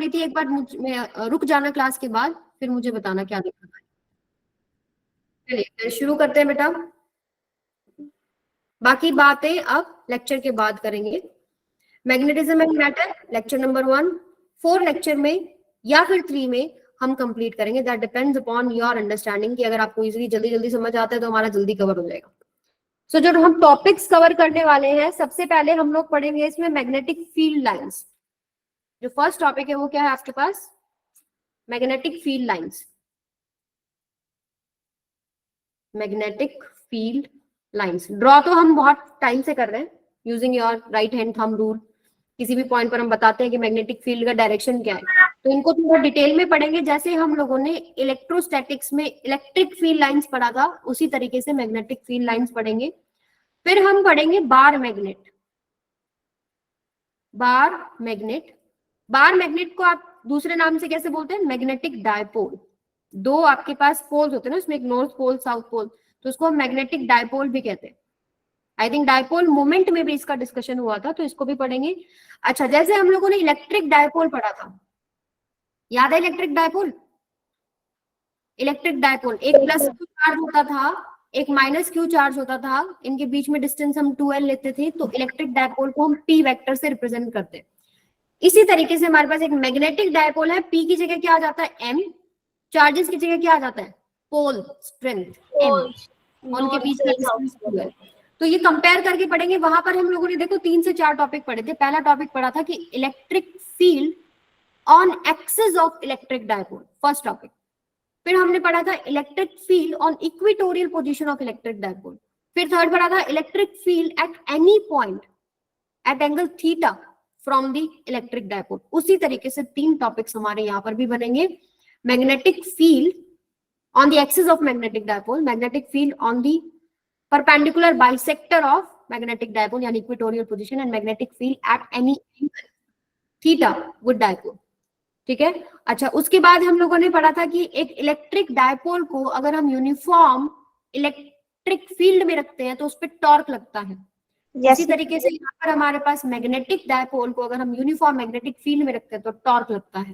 रही थी, एक बार रुक जाना क्लास के बाद, फिर मुझे बताना क्या दिक्कत आई। चलिए शुरू करते हैं बेटा, बाकी बातें अब लेक्चर के बाद करेंगे। Magnetism and matter lecture number 1 4 lecture में या फिर 3 में हम कंप्लीट करेंगे। That depends upon your understanding, कि अगर आपको इजीली जल्दी जल्दी समझ आता है तो हमारा जल्दी कवर हो जाएगा। सो जो हम टॉपिक्स कवर करने वाले हैं, सबसे पहले हम लोग पढ़ेंगे इसमें मैग्नेटिक फील्ड लाइंस। जो फर्स्ट टॉपिक है वो क्या है आपके पास? Magnetic field lines. Magnetic field lines draw तो हम बहुत टाइम से कर रहे हैं using your right hand thumb rule. किसी भी पॉइंट पर हम बताते हैं कि मैग्नेटिक फील्ड का डायरेक्शन क्या है, तो इनको थोड़ा डिटेल में पढ़ेंगे। जैसे हम लोगों ने इलेक्ट्रोस्टैटिक्स में इलेक्ट्रिक फील्ड लाइंस पढ़ा था, उसी तरीके से मैग्नेटिक फील्ड लाइंस पढ़ेंगे। फिर हम पढ़ेंगे bar magnet. Bar magnet, bar magnet को आप दूसरे नाम से कैसे बोलते हैं? Magnetic dipole. दो आपके पास पोल्स होते हैं ना, उसमें एक नॉर्थ पोल साउथ पोल, तो उसको हम मैग्नेटिक डायपोल भी कहते हैं। आई थिंक डायपोल मोमेंट में भी इसका डिस्कशन हुआ था, तो इसको भी पढ़ेंगे। अच्छा, जैसे हम लोगों ने इलेक्ट्रिक डायपोल पढ़ा था, याद है इलेक्ट्रिक डायपोल? इलेक्ट्रिक डायपोल एक प्लस क्यू चार्ज होता था, एक माइनस क्यू चार्ज होता था, इनके बीच में डिस्टेंस हम 2l लेते थे, तो इलेक्ट्रिक डायपोल को हम p वेक्टर से रिप्रेजेंट करते हैं। इसी तरीके से हमारे पास एक मैग्नेटिक डायपोल है, p की जगह क्या आ जाता है? m। चार्जेस की जगह क्या आ जाता है? पोल स्ट्रेंथ m, उनके बीच का डिस्टेंस 2l। तो ये कंपेयर करके पढ़ेंगे। वहां पर हम लोगों ने देखो 3 से 4 टॉपिक पढ़े थे। पहला टॉपिक पढ़ा था कि electric field on axis of electric dipole, first topic. फिर हमने पढ़ा था electric field on equatorial position of electric dipole. फिर थर्ड पढ़ा था electric field at any point at angle theta from the electric dipole. उसी तरीके से 3 टॉपिक्स हमारे यहाँ पर भी बनेंगे। Magnetic field on the axis of magnetic dipole, magnetic field on the perpendicular bisector of magnetic dipole यानी equatorial position, and magnetic field at any angle theta with dipole. ठीक है। अच्छा, उसके बाद हम लोगों ने पढ़ा था कि एक इलेक्ट्रिक डायपोल को अगर हम यूनिफॉर्म इलेक्ट्रिक फील्ड में रखते हैं तो उस पर टॉर्क लगता है। इसी तरीके से यहाँ पर हमारे पास मैग्नेटिक डायपोल को अगर हम यूनिफॉर्म मैग्नेटिक फील्ड में रखते हैं तो टॉर्क लगता है।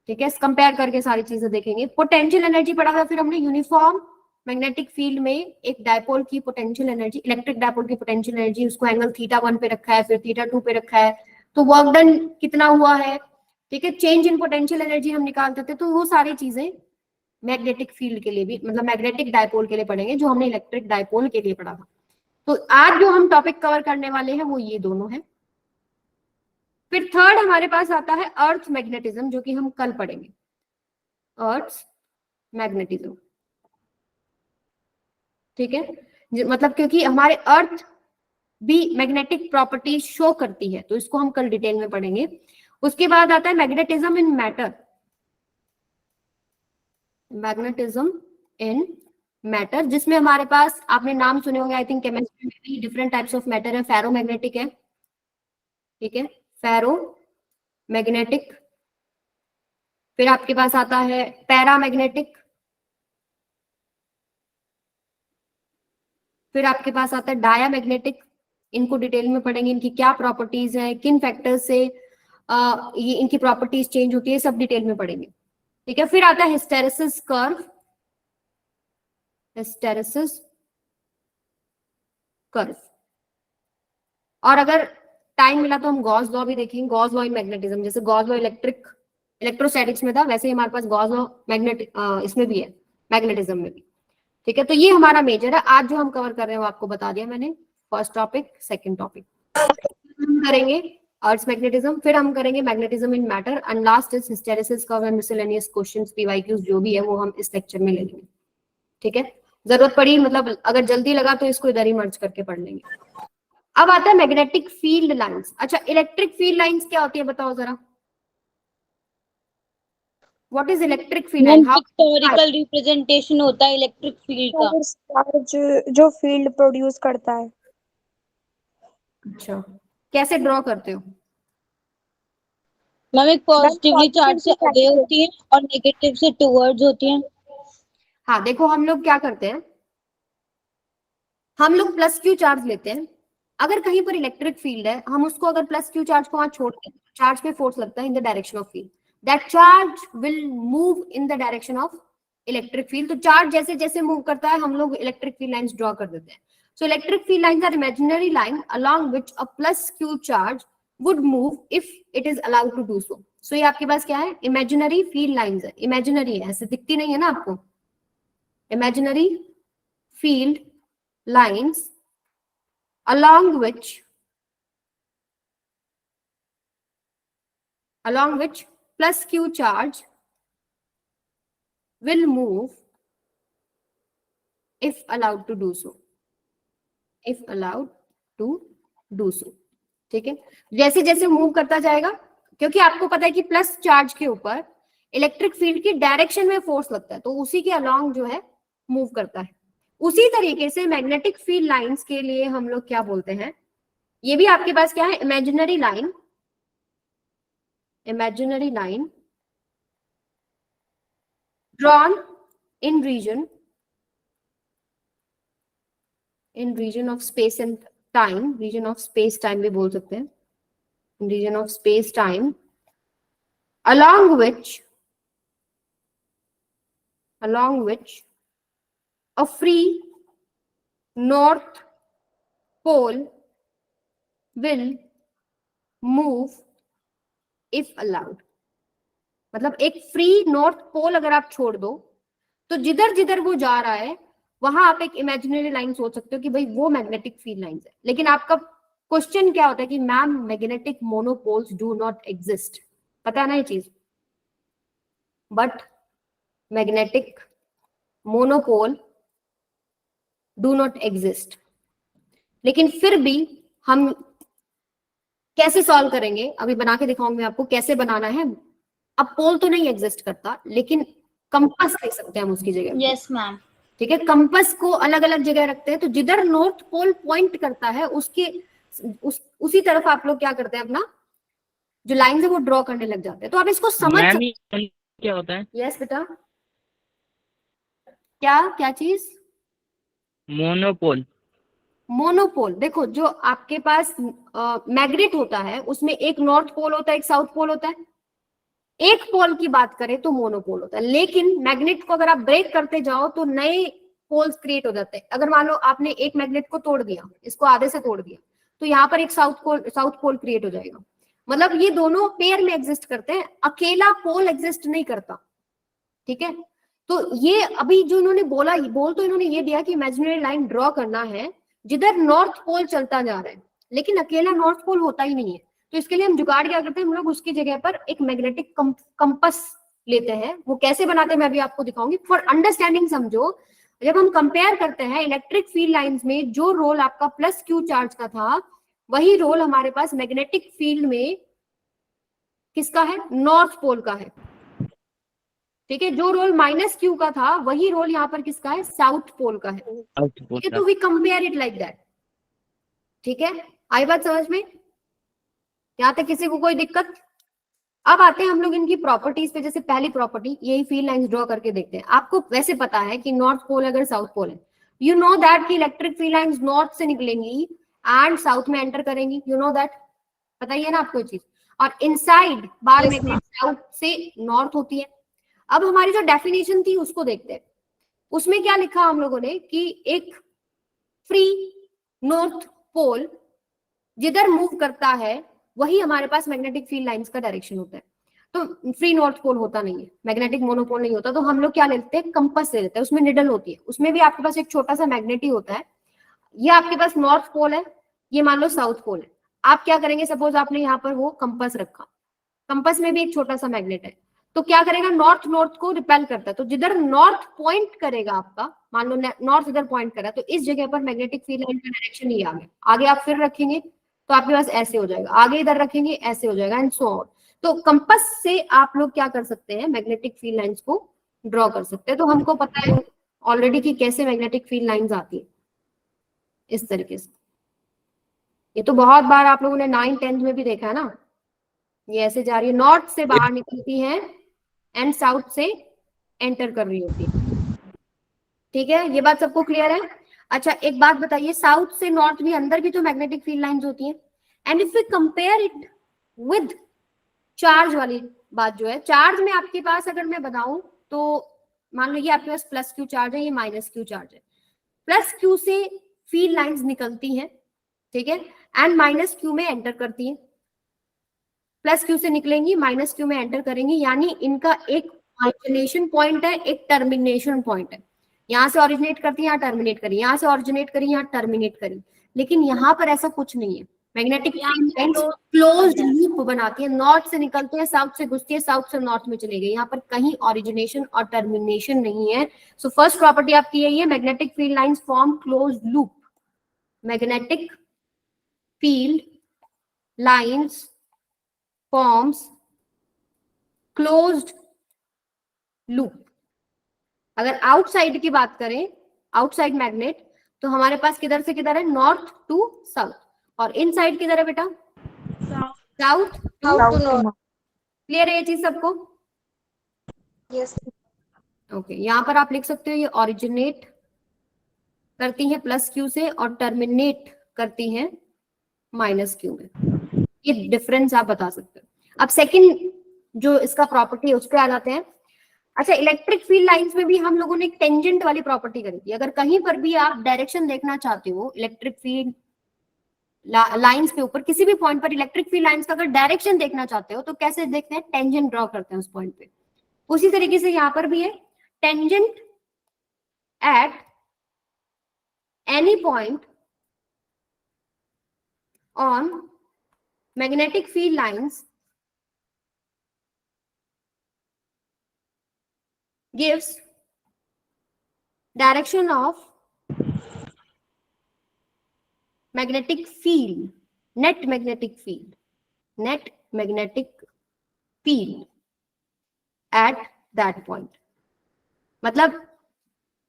ठीक है, कंपेयर करके सारी चीजें देखेंगे। पोटेंशियल एनर्जी पढ़ा था फिर हमने यूनिफॉर्म मैग्नेटिक फील्ड में एक डायपोल की पोटेंशियल एनर्जी, इलेक्ट्रिक डायपोल की पोटेंशियल एनर्जी, उसको एंगल थीटा 1 पे रखा है, फिर थीटा 2 पे रखा है, तो वर्क डन कितना हुआ है। ठीक है, चेंज इन पोटेंशियल एनर्जी हम निकालते थे। तो वो सारी चीजें मैग्नेटिक फील्ड के लिए भी, मतलब मैग्नेटिक डायपोल के लिए पढ़ेंगे, जो हमने इलेक्ट्रिक डायपोल के लिए पढ़ा था। तो आज जो हम टॉपिक कवर करने वाले हैं वो ये दोनों है। फिर थर्ड हमारे पास आता है अर्थ मैग्नेटिज्म, जो कि हम कल पढ़ेंगे। अर्थ मैग्नेटिज्म, ठीक है, मतलब क्योंकि हमारे अर्थ भी मैग्नेटिक प्रॉपर्टी शो करती है, तो इसको हम कल डिटेल में पढ़ेंगे। उसके बाद आता है magnetism in matter. Magnetism in matter, जिसमें हमारे पास आपने नाम सुने होंगे आई थिंक केमिस्ट्री में भी, डिफरेंट टाइप्स ऑफ मैटर है। फेरोमैग्नेटिक है, ठीक है, फेरो मैग्नेटिक। फिर आपके पास आता है पैरामैग्नेटिक। फिर आपके पास आता है डायामैग्नेटिक। इनको डिटेल में पढ़ेंगे, इनकी क्या प्रॉपर्टीज है, किन फैक्टर्स से ये इनकी प्रॉपर्टीज चेंज होती है, सब डिटेल में पढ़ेंगे। ठीक है, फिर आता है हिस्टेरेसिस कर्व। हिस्टेरेसिस कर्व, और अगर टाइम मिला तो हम गॉस लॉ भी देखेंगे। गॉस लॉ इन मैग्नेटिज्म, जैसे गॉस लॉ इलेक्ट्रोस्टैटिक्स में था, वैसे ही हमारे पास गॉस लॉ इसमें भी है, मैग्नेटिज्म में भी। ठीक है, तो ये हमारा मेजर है। आज जो हम कवर कर रहे हैं वो आपको बता दिया मैंने, फर्स्ट टॉपिक सेकंड टॉपिक हम करेंगे अर्थ मैग्नेटिज्म, फिर हम करेंगे magnetism in matter, and last is hysteresis curve and miscellaneous questions, PYQs जो भी है वो हम इस लेक्चर में ले लेंगे। ठीक है, जरूरत पड़ी, मतलब अगर जल्दी लगा तो इसको इधर ही मर्ज करके पढ़ लेंगे। अब आता है मैग्नेटिक फील्ड लाइंस। अच्छा, इलेक्ट्रिक फील्ड लाइंस क्या होती है बताओ जरा, what is electric field line? Pictorial representation होता है इलेक्ट्रिक फील्ड का, जो फील्ड प्रोड्यूस करता है। अच्छा, कैसे ड्रॉ करते हो? मैम एक पॉजिटिवली चार्ज से अवे होती है और नेगेटिव से टुवर्ड्स होती है। हाँ देखो, हम लोग क्या करते हैं, हम लोग प्लस क्यू चार्ज लेते हैं। अगर कहीं पर इलेक्ट्रिक फील्ड है, हम उसको अगर प्लस क्यू चार्ज को वहां छोड़ते हैं, चार्ज पे फोर्स लगता है in the direction of field. That charge will move in the direction of electric field. तो चार्ज जैसे जैसे मूव करता है हम लोग इलेक्ट्रिक फील्ड लाइंस ड्रॉ कर देते हैं। So electric field lines are imaginary line along which a plus q charge would move if it is allowed to do so। सो ये आपके पास क्या है, इमेजिनरी फील्ड लाइंस है, इमेजिनरी है, ऐसे दिखती नहीं है ना आपको, imaginary field lines along which plus q charge will move if allowed to do so, if allowed to do so। ठीक है, जैसे जैसे मूव करता जाएगा, क्योंकि आपको पता है कि प्लस चार्ज के ऊपर इलेक्ट्रिक फील्ड की डायरेक्शन में फोर्स लगता है, तो उसी के अलोंग जो है मूव करता है। उसी तरीके से मैग्नेटिक फील्ड लाइंस के लिए हम लोग क्या बोलते हैं, ये भी आपके पास क्या है, imaginary line, imaginary line drawn in region of space and time, region of space time भी बोल सकते हैं, region of space time, along which a free north pole will move if allowed। मतलब एक फ्री नॉर्थ पोल अगर आप छोड़ दो तो जिधर जिधर वो जा रहा है वहां आप एक इमेजिनरी लाइन सोच सकते हो कि भाई वो मैग्नेटिक फील्ड लाइंस है। लेकिन आपका क्वेश्चन क्या होता है कि ma'am magnetic monopoles do not exist, पता है ना ये चीज, but magnetic monopole do not exist. लेकिन फिर भी हम कैसे सॉल्व करेंगे, अभी बना के दिखाऊंगी आपको कैसे बनाना है। अब पोल तो नहीं एग्जिस्ट करता, लेकिन कंपास लिख सकते हैं हम उसकी जगह। Yes ma'am. ठीक है, कंपास को अलग अलग जगह रखते हैं, तो जिधर नॉर्थ पोल पॉइंट करता है उसके उसी तरफ आप लोग क्या करते हैं, अपना जो लाइन है वो ड्रॉ करने लग जाते हैं। तो आप इसको समझ सकते, क्या होता है? यस बेटा, क्या क्या चीज, मोनोपोल। मोनोपोल, देखो जो आपके पास मैग्नेट होता है उसमें एक नॉर्थ पोल होता है, एक साउथ पोल होता है। एक पोल की बात करें तो मोनोपोल होता है, लेकिन मैग्नेट को अगर आप ब्रेक करते जाओ तो नए पोल्स क्रिएट हो जाते हैं। अगर मान लो आपने एक मैग्नेट को तोड़ दिया, इसको आधे से तोड़ दिया, तो यहाँ पर एक साउथ पोल क्रिएट हो जाएगा। मतलब ये दोनों पेयर में एग्जिस्ट करते हैं, अकेला पोल एग्जिस्ट नहीं करता। ठीक है, तो ये अभी जो इन्होंने बोला, बोल तो इन्होंने ये दिया कि इमेजिनरी लाइन ड्रॉ करना है जिधर नॉर्थ पोल चलता जा रहा है, लेकिन अकेला नॉर्थ पोल होता ही नहीं है। तो इसके लिए हम जुगाड़ क्या करते हैं, हम लोग उसकी जगह पर एक मैग्नेटिक कंपास लेते हैं। वो कैसे बनाते हैं मैं भी आपको दिखाऊंगी। फॉर अंडरस्टैंडिंग समझो, जब हम कंपेयर करते हैं इलेक्ट्रिक फील्ड लाइंस में जो रोल आपका प्लस क्यू चार्ज का था, वही रोल हमारे पास मैग्नेटिक फील्ड में किसका है, नॉर्थ पोल का है। ठीक है, जो रोल माइनस क्यू का था वही रोल यहाँ पर किसका है, साउथ पोल का है। ठीक है, तो we compare it like that. ठीक है, आई बात समझ में, यहाँ तक किसी को कोई दिक्कत? अब आते हैं हम लोग इनकी प्रॉपर्टीज पे। जैसे पहली प्रॉपर्टी, यही फील्ड लाइंस ड्रॉ करके देखते हैं। आपको वैसे पता है कि नॉर्थ पोल अगर साउथ पोल है, यू नो दैट कि इलेक्ट्रिक फील्ड लाइंस नॉर्थ से निकलेंगी एंड साउथ में एंटर करेंगी, यू नो दैट, पता ही है ना आपको चीज। और इनसाइड बार में साउथ से नॉर्थ होती है। अब हमारी जो डेफिनेशन थी उसको देखते हैं। उसमें क्या लिखा हम लोगों ने कि एक फ्री नॉर्थ पोल जिधर मूव करता है वही हमारे पास मैग्नेटिक फील्ड लाइंस का डायरेक्शन होता है। तो फ्री नॉर्थ पोल होता नहीं है, मैग्नेटिक मोनोपोल नहीं होता, तो हम लोग क्या लेते हैं, कंपास ले लेते हैं। उसमें निडल होती है, उसमें भी आपके पास एक छोटा सा मैग्नेट ही होता है। ये आपके पास नॉर्थ पोल है, ये मान लो साउथ पोल है। आप क्या करेंगे, सपोज आपने यहाँ पर वो कंपास रखा, कंपास में भी एक छोटा सा मैग्नेट है, तो क्या करेगा, नॉर्थ को रिपेल करता है। तो जिधर नॉर्थ पॉइंट करेगा आपका, मान लो नॉर्थ इधर पॉइंट करा, तो इस जगह पर मैग्नेटिक फील्ड लाइन का डायरेक्शन ये आ गया। आगे आप फिर रखेंगे तो आपके पास ऐसे हो जाएगा, आगे इधर रखेंगे ऐसे हो जाएगा, एंड सो ऑन। तो कंपास से आप लोग क्या कर सकते हैं, मैग्नेटिक फील्ड लाइंस को ड्रॉ कर सकते हैं। तो हमको पता है ऑलरेडी कि कैसे मैग्नेटिक फील्ड लाइंस आती है, इस तरीके से। ये तो बहुत बार आप लोगों ने 9th 10th में भी देखा है ना, ये ऐसे जा रही है, नॉर्थ से बाहर निकलती है एंड साउथ से एंटर कर रही होती है। ठीक है, ये बात सबको क्लियर है? अच्छा एक बात बताइए, साउथ से नॉर्थ भी अंदर भी तो मैग्नेटिक फील्ड लाइंस होती हैं, and if we compare it with charge वाली बात जो है, चार्ज में आपके पास अगर मैं बताऊं तो मान लो ये आपके पास प्लस क्यू चार्ज है, ये माइनस क्यू चार्ज है। प्लस क्यू से फील्ड लाइंस निकलती हैं, ठीक है, एंड माइनस क्यू में एंटर करती हैं। प्लस क्यू से निकलेंगी, माइनस क्यू में एंटर करेंगी, यानी इनका एक ऑरिजिनेशन पॉइंट है, एक टर्मिनेशन पॉइंट है। यहाँ से ऑरिजिनेट करती है, यहाँ टर्मिनेट करी, यहाँ से ऑरिजिनेट करी, यहाँ टर्मिनेट करी। लेकिन यहाँ पर ऐसा कुछ नहीं है। Magnetic field lines closed loop बनाती है, नॉर्थ से निकलते हैं, साउथ से घुसती है, साउथ से नॉर्थ में चली गई। यहाँ पर कहीं ऑरिजिनेशन और टर्मिनेशन नहीं है। सो फर्स्ट प्रॉपर्टी आपकी यही है, magnetic field lines form closed loop. Magnetic field lines forms closed loop. अगर आउटसाइड की बात करें, आउटसाइड मैग्नेट, तो हमारे पास किधर से किधर है, नॉर्थ टू साउथ, और इनसाइड किधर है बेटा, साउथ टू नॉर्थ। क्लियर है ये चीज सबको? यस। ओके, यहाँ पर आप लिख सकते हो ये ऑरिजिनेट करती है प्लस क्यू से और टर्मिनेट करती है माइनस क्यू में। ये डिफरेंस आप बता सकते हो। अब सेकंड जो इसका प्रॉपर्टी है उस पर आ जाते हैं। अच्छा, इलेक्ट्रिक फील्ड लाइंस में भी हम लोगों ने एक टेंजेंट वाली प्रॉपर्टी करी थी। अगर कहीं पर भी आप डायरेक्शन देखना चाहते हो इलेक्ट्रिक फील्ड लाइंस के ऊपर, किसी भी पॉइंट पर इलेक्ट्रिक फील्ड लाइंस का अगर डायरेक्शन देखना चाहते हो तो कैसे देखते हैं, टेंजेंट ड्रॉ करते हैं उस पॉइंट पे। उसी तरीके से यहाँ पर भी है, tangent at any point on magnetic field lines gives direction of magnetic field, net magnetic field, net magnetic field at that point। मतलब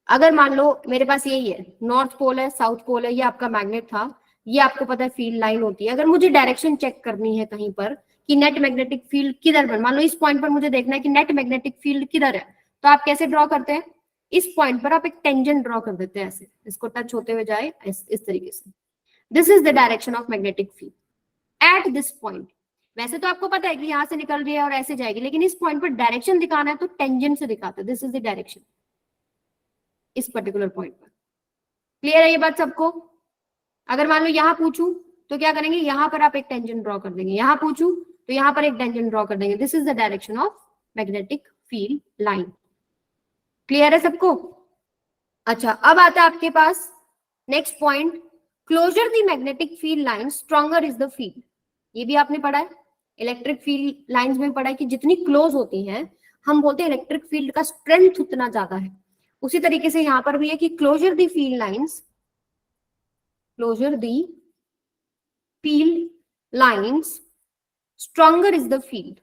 अगर मान लो मेरे पास यही है, नॉर्थ पोल है, साउथ पोल है, ये आपका मैग्नेट था, ये आपको पता है फील्ड लाइन होती है। अगर मुझे डायरेक्शन चेक करनी है कहीं पर कि नेट मैग्नेटिक फील्ड किधर पर, मान लो इस पॉइंट पर मुझे देखना है कि नेट मैग्नेटिक फील्ड किधर है, तो आप कैसे ड्रॉ करते हैं, इस पॉइंट पर आप एक टेंजेंट ड्रॉ कर देते हैं, ऐसे इसको टच होते हुए जाए इस तरीके से। This is the direction of magnetic field at this point. वैसे तो आपको पता है कि यहाँ से निकल रही है और ऐसे जाएगी, लेकिन इस पॉइंट पर डायरेक्शन दिखाना है तो टेंजेंट से दिखाते हैं। दिस इज द डायरेक्शन इस पर्टिकुलर पॉइंट पर। क्लियर है ये बात सबको? अगर मान लो यहाँ पूछूं तो क्या करेंगे, यहाँ पर आप एक टेंजेंट ड्रॉ कर देंगे, यहाँ पूछूं तो यहाँ पर एक टेंजेंट ड्रॉ कर देंगे। This is the direction of magnetic field line. Clear है सबको? अच्छा, अब आता है आपके पास next point, closer the magnetic field line stronger is the field. ये भी आपने पढ़ा है, इलेक्ट्रिक फील्ड लाइंस में पढ़ा है कि जितनी क्लोज होती हैं हम बोलते हैं इलेक्ट्रिक फील्ड का स्ट्रेंथ उतना ज्यादा है। उसी तरीके से यहां पर भी है कि closer the field lines, closer the field lines stronger is the field,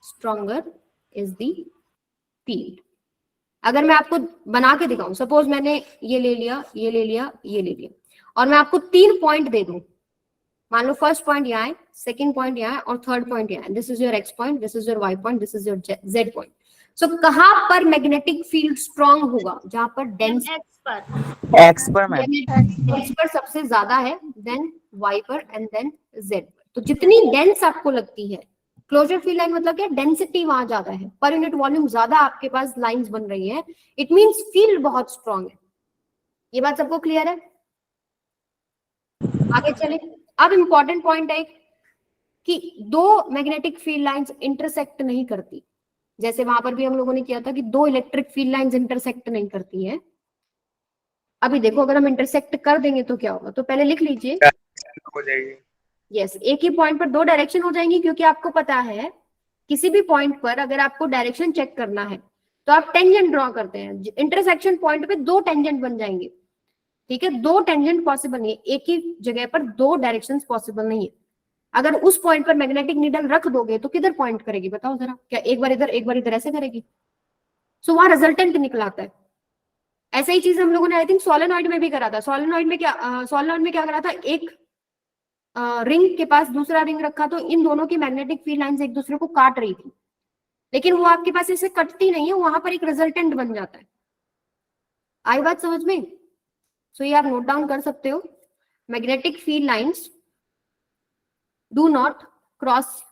stronger is the field. अगर मैं आपको बना के दिखाऊं, सपोज मैंने ये ले लिया, ये ले लिया, ये ले लिया, और मैं आपको 3 पॉइंट दे दूं, मान लो फर्स्ट पॉइंट यहाँ है, सेकंड पॉइंट यहाँ है और थर्ड पॉइंट यहाँ है। This is your X point, this is your Y point, this is your Z point. So कहां पर मैग्नेटिक फील्ड स्ट्रांग होगा, जहां पर डेंस एक्स पर मैम, एक्स पर सबसे ज्यादा है, देन वाई पर एंड देन जेड पर। तो जितनी डेंस आपको लगती है, क्लोजर फील्ड लाइन मतलब क्या, डेंसिटी वहां ज्यादा है, पर यूनिट वॉल्यूम ज्यादा आपके पास लाइंस बन रही है, इट मींस फील्ड बहुत स्ट्रांग है। ये बात सबको क्लियर है? आगे चले। अब इंपॉर्टेंट पॉइंट है कि दो मैग्नेटिक फील्ड लाइंस इंटरसेक्ट नहीं करती, जैसे वहां पर भी हम लोगों ने किया था कि दो इलेक्ट्रिक फील्ड लाइंस इंटरसेक्ट नहीं करती है। अभी देखो, अगर हम इंटरसेक्ट कर देंगे तो क्या होगा, तो पहले लिख लीजिए, हो जाएगी। यस, एक ही पॉइंट पर दो डायरेक्शन हो जाएंगी, क्योंकि आपको पता है किसी भी पॉइंट पर अगर आपको डायरेक्शन चेक करना है तो आप टेंजेंट ड्रॉ करते हैं, इंटरसेक्शन पॉइंट पे दो टेंजेंट बन जाएंगे। ठीक है, दो टेंजेंट पॉसिबल नहीं है, एक ही जगह पर दो डायरेक्शंस पॉसिबल नहीं है। अगर उस पॉइंट पर मैग्नेटिक नीडल रख दोगे तो किधर पॉइंट करेगी बताओ जरा, क्या एक बार इधर ऐसे करेगी? सो वहां रिजल्टेंट निकलाता है। ऐसा ही चीज हम लोगों ने आई थिंक सोलेनॉइड में भी करा था। सोलेनॉइड में क्या करा था, एक रिंग के पास दूसरा रिंग रखा, तो इन दोनों की मैग्नेटिक फील्ड लाइंस एक दूसरे को काट रही थी, लेकिन वो आपके पास ऐसे कटती नहीं है, वहां पर एक रिजल्टेंट बन जाता है। आई बात समझ में? सो ये आप नोट डाउन कर सकते हो, magnetic field lines do not cross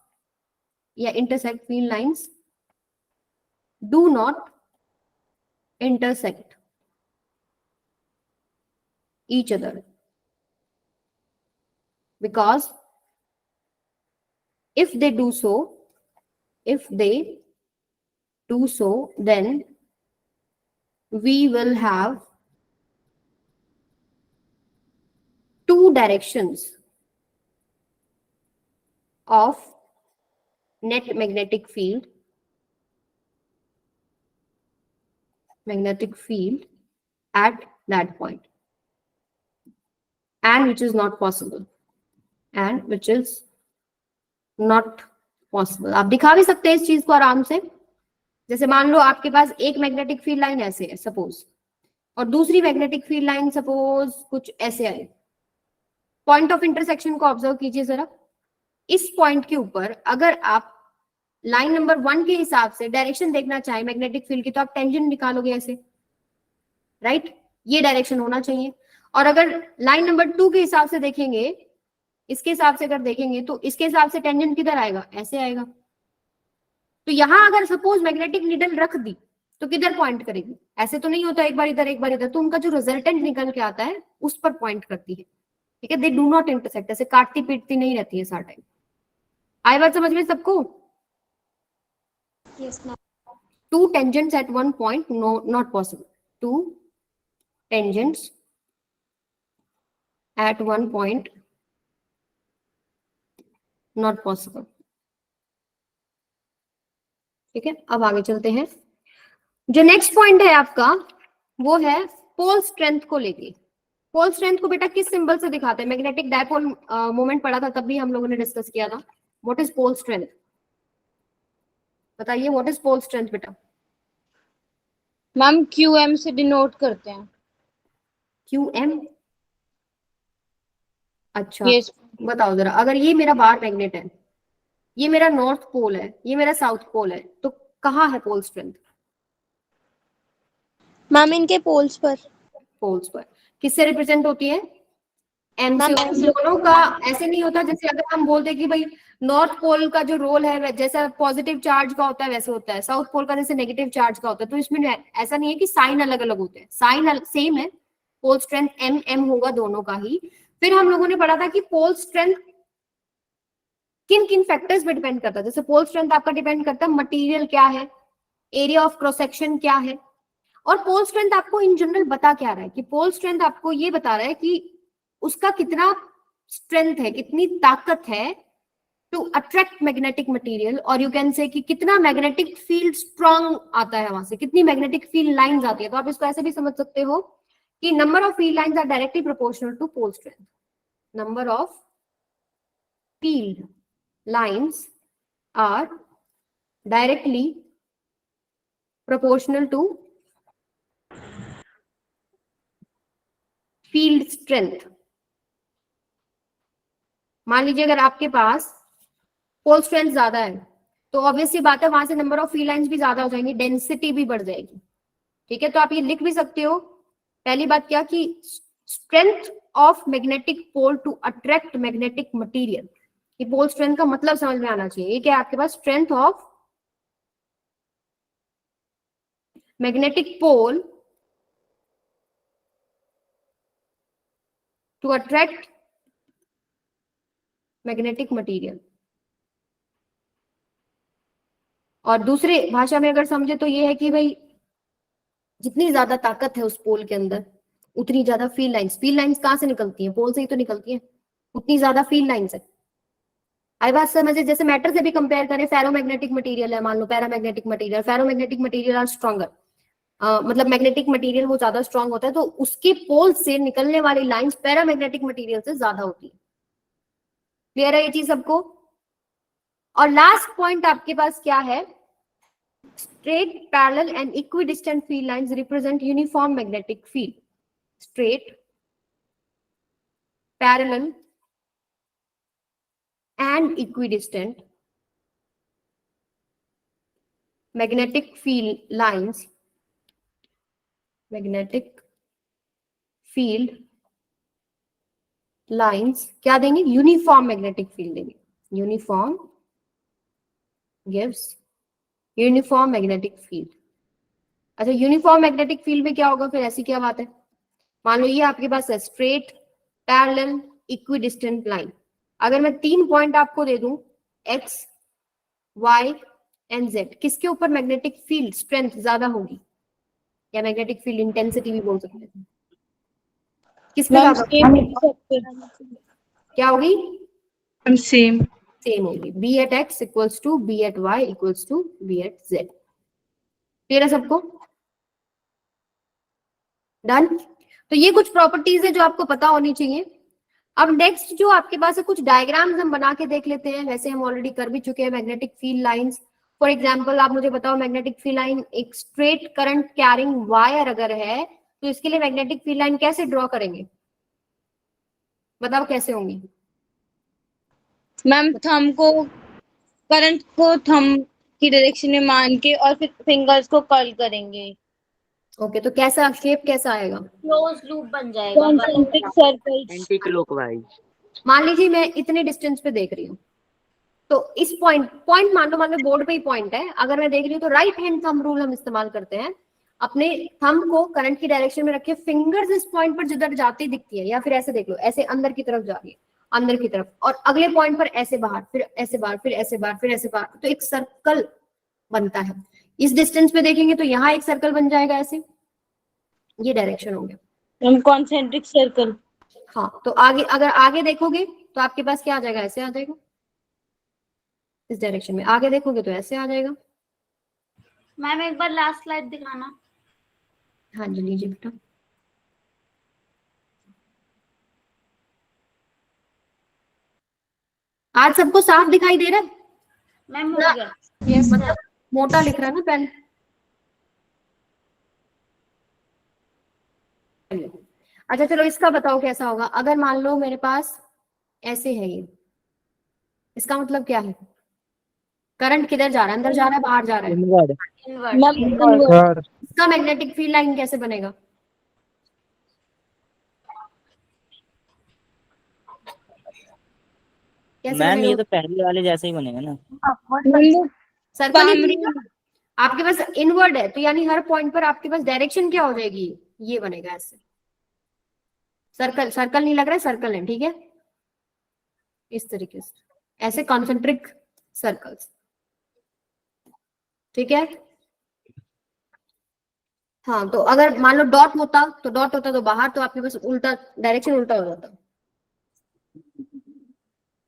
या intersect field lines do not intersect each other because if they do so, then we will have two directions of net magnetic field at that point, and which is not possible. आप दिखा भी सकते हैं इस चीज को आराम से। जैसे मान लो आपके पास एक मैग्नेटिक फील्ड लाइन ऐसे है सपोज, और दूसरी मैग्नेटिक फील्ड लाइन सपोज कुछ ऐसे आए। पॉइंट ऑफ इंटरसेक्शन को ऑब्जर्व कीजिए जरा। इस पॉइंट के ऊपर अगर आप लाइन नंबर 1 के हिसाब से डायरेक्शन देखना चाहे मैग्नेटिक फील्ड की, तो आप टेंजेंट निकालोगे ऐसे, राइट? ये डायरेक्शन होना चाहिए। और अगर लाइन नंबर 2 के हिसाब से देखेंगे, इसके हिसाब से अगर देखेंगे, तो इसके हिसाब से टेंजेंट किधर आएगा? ऐसे आएगा। तो यहां अगर सपोज मैग्नेटिक नीडल रख दी तो किधर पॉइंट करेगी? ऐसे तो नहीं होता एक बार इधर एक बार इधर, तो उनका जो रिजल्टेंट निकल के आता है उस पर पॉइंट करती है। ठीक है, दे डू नॉट इंटरसेक्ट, ऐसे काटती पीटती नहीं रहती है सारा टाइम। आई बात समझ में सबको? Yes, ma'am. Two tangents at one point, no, not possible. Two tangents at one point, not possible. ठीक है, अब आगे चलते हैं। जो नेक्स्ट पॉइंट है आपका वो है पोल स्ट्रेंथ को लेके। पोल स्ट्रेंथ को बेटा किस सिंबल से दिखाते हैं? मैग्नेटिक डायपोल मोमेंट पढ़ा था तब भी हम लोगों ने डिस्कस किया था। What is pole strength? बताइए, व्हाट इज पोल स्ट्रेंथ बेटा? मैम QM से डिनोट करते हैं। QM? अच्छा, यस बताओ जरा, अगर ये मेरा बार मैग्नेट है, ये मेरा नॉर्थ पोल है, ये मेरा साउथ पोल है, तो कहाँ है पोल स्ट्रेंथ? मैम इनके पोल्स पर। पोल्स पर। किससे रिप्रेजेंट होती है? एम से। मैम, दोनों का ऐसे नहीं होता जैसे अगर हम बोलते कि भाई नॉर्थ पोल का जो रोल है जैसा पॉजिटिव चार्ज का होता है वैसे होता है, साउथ पोल का जैसे नेगेटिव चार्ज का होता है। तो इसमें ऐसा नहीं है कि साइन अलग अलग होते हैं, साइन सेम है। पोल स्ट्रेंथ एम होगा दोनों का ही। फिर हम लोगों ने पढ़ा था कि पोल स्ट्रेंथ किन किन फैक्टर्स पे डिपेंड करता है। जैसे पोल स्ट्रेंथ आपका डिपेंड करता है मटेरियल क्या है, एरिया ऑफ क्रॉस सेक्शन क्या है, और पोल स्ट्रेंथ आपको इन जनरल बता क्या रहा है कि पोल स्ट्रेंथ आपको ये बता रहा है कि उसका कितना स्ट्रेंथ है, कितनी ताकत है टू अट्रैक्ट मैग्नेटिक मटेरियल, और यू कैन से कि कितना मैग्नेटिक फील्ड स्ट्रांग आता है वहां से, कितनी मैग्नेटिक फील्ड लाइंस आती है। तो आप इसको ऐसे भी समझ सकते हो कि number of field lines are directly proportional to pole strength. Number of field lines are directly proportional to field strength. मान लीजिए अगर आपके पास पोल स्ट्रेंथ ज्यादा है तो ऑब्वियस सी बात है वहां से नंबर ऑफ फील्ड लाइंस भी ज्यादा हो जाएंगी, डेंसिटी भी बढ़ जाएगी। ठीक है, तो आप ये लिख भी सकते हो। पहली बात क्या कि strength of magnetic pole to attract magnetic material. ये पोल स्ट्रेंथ का मतलब समझ में आना चाहिए। ये क्या है आपके पास? Strength of magnetic pole to attract magnetic material. और दूसरे भाषा में अगर समझे तो ये है कि भाई जितनी ज्यादा ताकत है उस पोल के अंदर उतनी ज्यादा फील्ड लाइंस कहां से निकलती हैं? पोल से ही तो निकलती हैं। उतनी ज्यादा फील्ड लाइंस है। आई बात समझे? जैसे मैटर से भी कंपेयर करें, फेरोमैग्नेटिक मटेरियल है मान लो, paramagnetic material, ferromagnetic material are stronger, मतलब मैग्नेटिक मटेरियल वो ज्यादा स्ट्रॉन्ग होता है, तो उसके पोल से निकलने वाली लाइंस पैरामैग्नेटिक मटेरियल से ज्यादा होती है। क्लियर है ये चीज सबको? और लास्ट पॉइंट आपके पास क्या है? Straight, parallel and equidistant field lines represent uniform magnetic field. Straight, parallel and equidistant magnetic field lines क्या देंगे? यूनिफॉर्म मैग्नेटिक फील्ड देंगे। Uniform gives uniform magnetic field. अच्छा, यूनिफॉर्म मैग्नेटिक फील्ड में क्या होगा फिर? ऐसी क्या बात है? मान लो ये आपके पास है स्ट्रेट, पैरेलल, इक्विडिस्टेंट लाइन। अगर मैं 3 पॉइंट आपको दे दूं एक्स, वाई एंड जेड, किसके ऊपर मैग्नेटिक फील्ड स्ट्रेंथ ज्यादा होगी, या मैग्नेटिक फील्ड इंटेंसिटी भी बोल सकते हैं, किस पे मैम ज्यादा सेम क्या होगी? सेम। सेम होगी। B at X equals to B at Y equals to B at Z. Clear है सबको? डन। तो ये कुछ प्रॉपर्टीज है जो आपको पता होनी चाहिए। अब नेक्स्ट जो आपके पास है, कुछ डायग्राम्स हम बना के देख लेते हैं। वैसे हम ऑलरेडी कर भी चुके हैं magnetic field lines. For example आप मुझे बताओ, मैग्नेटिक फील्ड लाइन एक स्ट्रेट करंट कैरिंग वायर अगर है तो इसके लिए मैग्नेटिक फील्ड लाइन कैसे ड्रॉ करेंगे? बताओ कैसे होंगी? मैम थंब को, करंट को थंब की डायरेक्शन में मान के और फिर फिंगर्स को कर्ल करेंगे। ओके, तो कैसा शेप कैसा आएगा? क्लोज लूप बन जाएगा, कॉन्सेंट्रिक सर्कल्स। Anti clockwise. मान लीजिए मैं इतने डिस्टेंस पे देख रही हूँ, तो इस पॉइंट मान लो बोर्ड पे ही पॉइंट है। अगर मैं देख रही हूँ तो राइट हैंड थंब रूल हम इस्तेमाल करते हैं। अपने थंब को करंट की डायरेक्शन में रखे, फिंगर्स इस पॉइंट पर जिधर जाती दिखती है, या फिर ऐसे देख लो, ऐसे अंदर की तरफ जा रही है, अंदर की तरफ, और अगले पॉइंट पर ऐसे बाहर, फिर ऐसे बाहर, फिर ऐसे बाहर, फिर ऐसे बाहर, तो एक सर्कल बनता है। इस डिस्टेंस पे देखेंगे तो यहाँ एक सर्कल बन जाएगा ऐसे, ये डायरेक्शन हो गया। Ma'am concentric circle. हाँ, तो आगे अगर आगे देखोगे तो आपके पास क्या आ जाएगा? ऐसे आ जाएगा। इस डायरेक्शन में आगे देखोगे तो ऐसे आ जाएगा। मैम एक बार लास्ट स्लाइड दिखाना। हाँ जी, लीजिए बेटा। आज सबको साफ दिखाई दे रहा है? मैम हो गया। यस, मतलब मोटा लिख रहा है ना पेन। अच्छा चलो, इसका बताओ कैसा होगा। अगर मान लो मेरे पास ऐसे है ये, इसका मतलब क्या है? करंट किधर जा रहा है? अंदर जा रहा है, बाहर जा रहा है? इनवर्ड। इनवर्ड। Ma'am inward. इसका मैग्नेटिक फील्ड लाइन कैसे बनेगा? कैसे मैम ये बनेगा? तो पहले वाले जैसे ही बनेगा ना। सर्कल ही बनेगा। आपके पास इनवर्ड है तो यानी हर पॉइंट पर आपके पास डायरेक्शन क्या हो जाएगी? ये बनेगा ऐसे। सर्कल सर्कल नहीं लग रहा है, सर्कल है, ठीक है, इस तरीके से, ऐसे कॉन्सेंट्रिक सर्कल्स, ठीक है। हाँ, तो अगर मान लो डॉट होता तो बाहर, तो आपके पास उल्टा डायरेक्शन उल्टा हो जाता।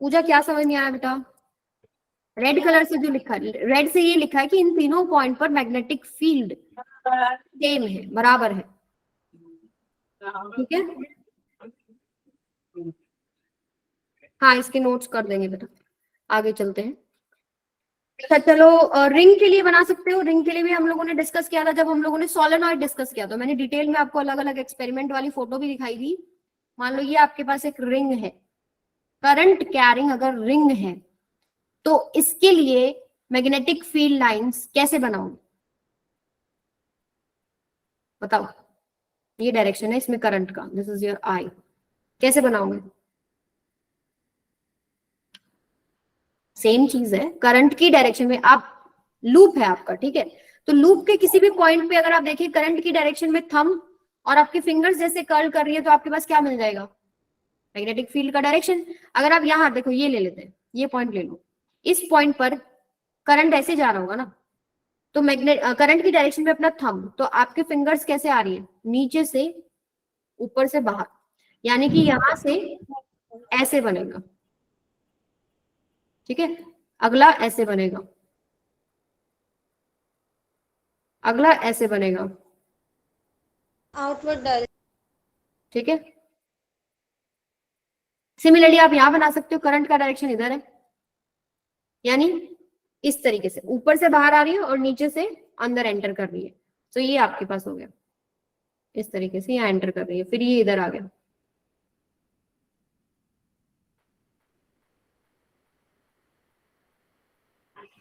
पूजा क्या समझ नहीं आया बेटा? रेड कलर से जो लिखा है, रेड से ये लिखा है कि इन तीनों पॉइंट पर मैग्नेटिक फील्ड सेम है, बराबर है, ठीक है। हाँ, इसके नोट्स कर देंगे बेटा। आगे चलते हैं। अच्छा चलो, रिंग के लिए बना सकते हो। रिंग के लिए भी हम लोगों ने डिस्कस किया था, जब हम लोगों ने सोलेनॉइड डिस्कस किया, तो मैंने डिटेल में आपको अलग अलग एक्सपेरिमेंट वाली फोटो भी दिखाई थी। मान लो ये आपके पास एक रिंग है, करंट कैरिंग अगर रिंग है, तो इसके लिए मैग्नेटिक फील्ड लाइंस कैसे बनाओगे? बताओ। ये डायरेक्शन है इसमें करंट का, दिस इज योर आई, कैसे बनाओगे? सेम चीज है, करंट की डायरेक्शन में आप, लूप है आपका, ठीक है, तो लूप के किसी भी पॉइंट पे अगर आप देखिए करंट की डायरेक्शन में थंब और आपके फिंगर्स जैसे कर्ल कर रही है, तो आपके पास क्या मिल जाएगा? मैग्नेटिक फील्ड का डायरेक्शन। अगर आप यहाँ देखो, ये ले लेते हैं, ये पॉइंट ले लो, इस पॉइंट पर करंट ऐसे जा रहा होगा ना, तो मैग्नेट करंट की डायरेक्शन में अपना थंब, तो आपके फिंगर्स कैसे आ रही है? नीचे से ऊपर से बाहर, यानी कि यहां से ऐसे बनेगा, ठीक है। अगला ऐसे बनेगा, अगला ऐसे बनेगा, आउटवर्ड डायरेक्शन। ठीक है। सिमिलरली आप यहां बना सकते हो, करंट का डायरेक्शन इधर है, यानी इस तरीके से ऊपर से बाहर आ रही है और नीचे से अंदर एंटर कर रही है, तो ये आपके पास हो गया, इस तरीके से यहाँ एंटर कर रही है, फिर ये इधर आ गया।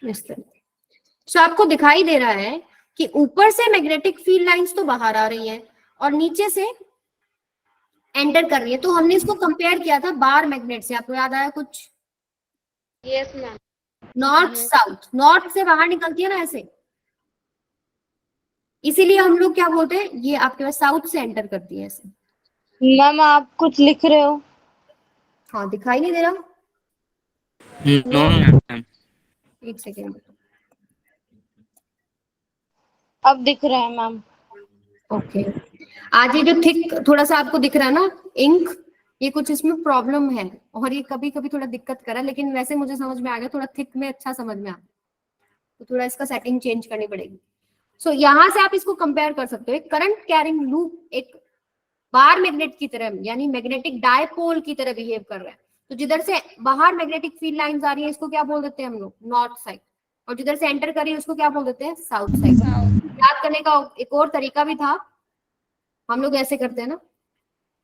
इस तरह तो आपको दिखाई दे रहा है कि ऊपर से मैग्नेटिक फील्ड लाइंस तो बाहर आ रही है और नीचे से एंटर कर रही है। तो हमने इसको कंपेयर किया था बार मैग्नेट से, आपको याद आया कुछ? Yes ma'am. North south, north से बाहर निकलती है ना ऐसे, इसीलिए हम लोग क्या बोलते हैं, ये आपके पास साउथ से एंटर करती है ऐसे। मैम आप कुछ लिख रहे हो? हाँ दिखाई नहीं दे रहा, नो मैम। एक सेकेंड। अब दिख रहा है मैम। ओके, आज ये जो थिक थोड़ा सा आपको दिख रहा है ना इंक, ये कुछ इसमें प्रॉब्लम है और ये कभी कभी थोड़ा दिक्कत करा, लेकिन वैसे मुझे समझ में आ गया, थोड़ा थिक में अच्छा समझ में आ गया, तो थोड़ा इसका सेटिंग चेंज करनी पड़ेगी। सो यहाँ से आप इसको कंपेयर कर सकते हो, एक करंट कैरिंग लूप एक बार मैग्नेट की तरह यानी मैग्नेटिक डायपोल की तरह बिहेव कर रहा है। तो जिधर से बाहर मैग्नेटिक फील्ड लाइंस आ रही है, इसको क्या बोल देते हैं हम लोग, नॉर्थ साइड, और जिधर से एंटर कर रही है उसको क्या बोल देते हैं, साउथ साइड। याद करने का एक और तरीका भी था, हम लोग ऐसे करते हैं ना,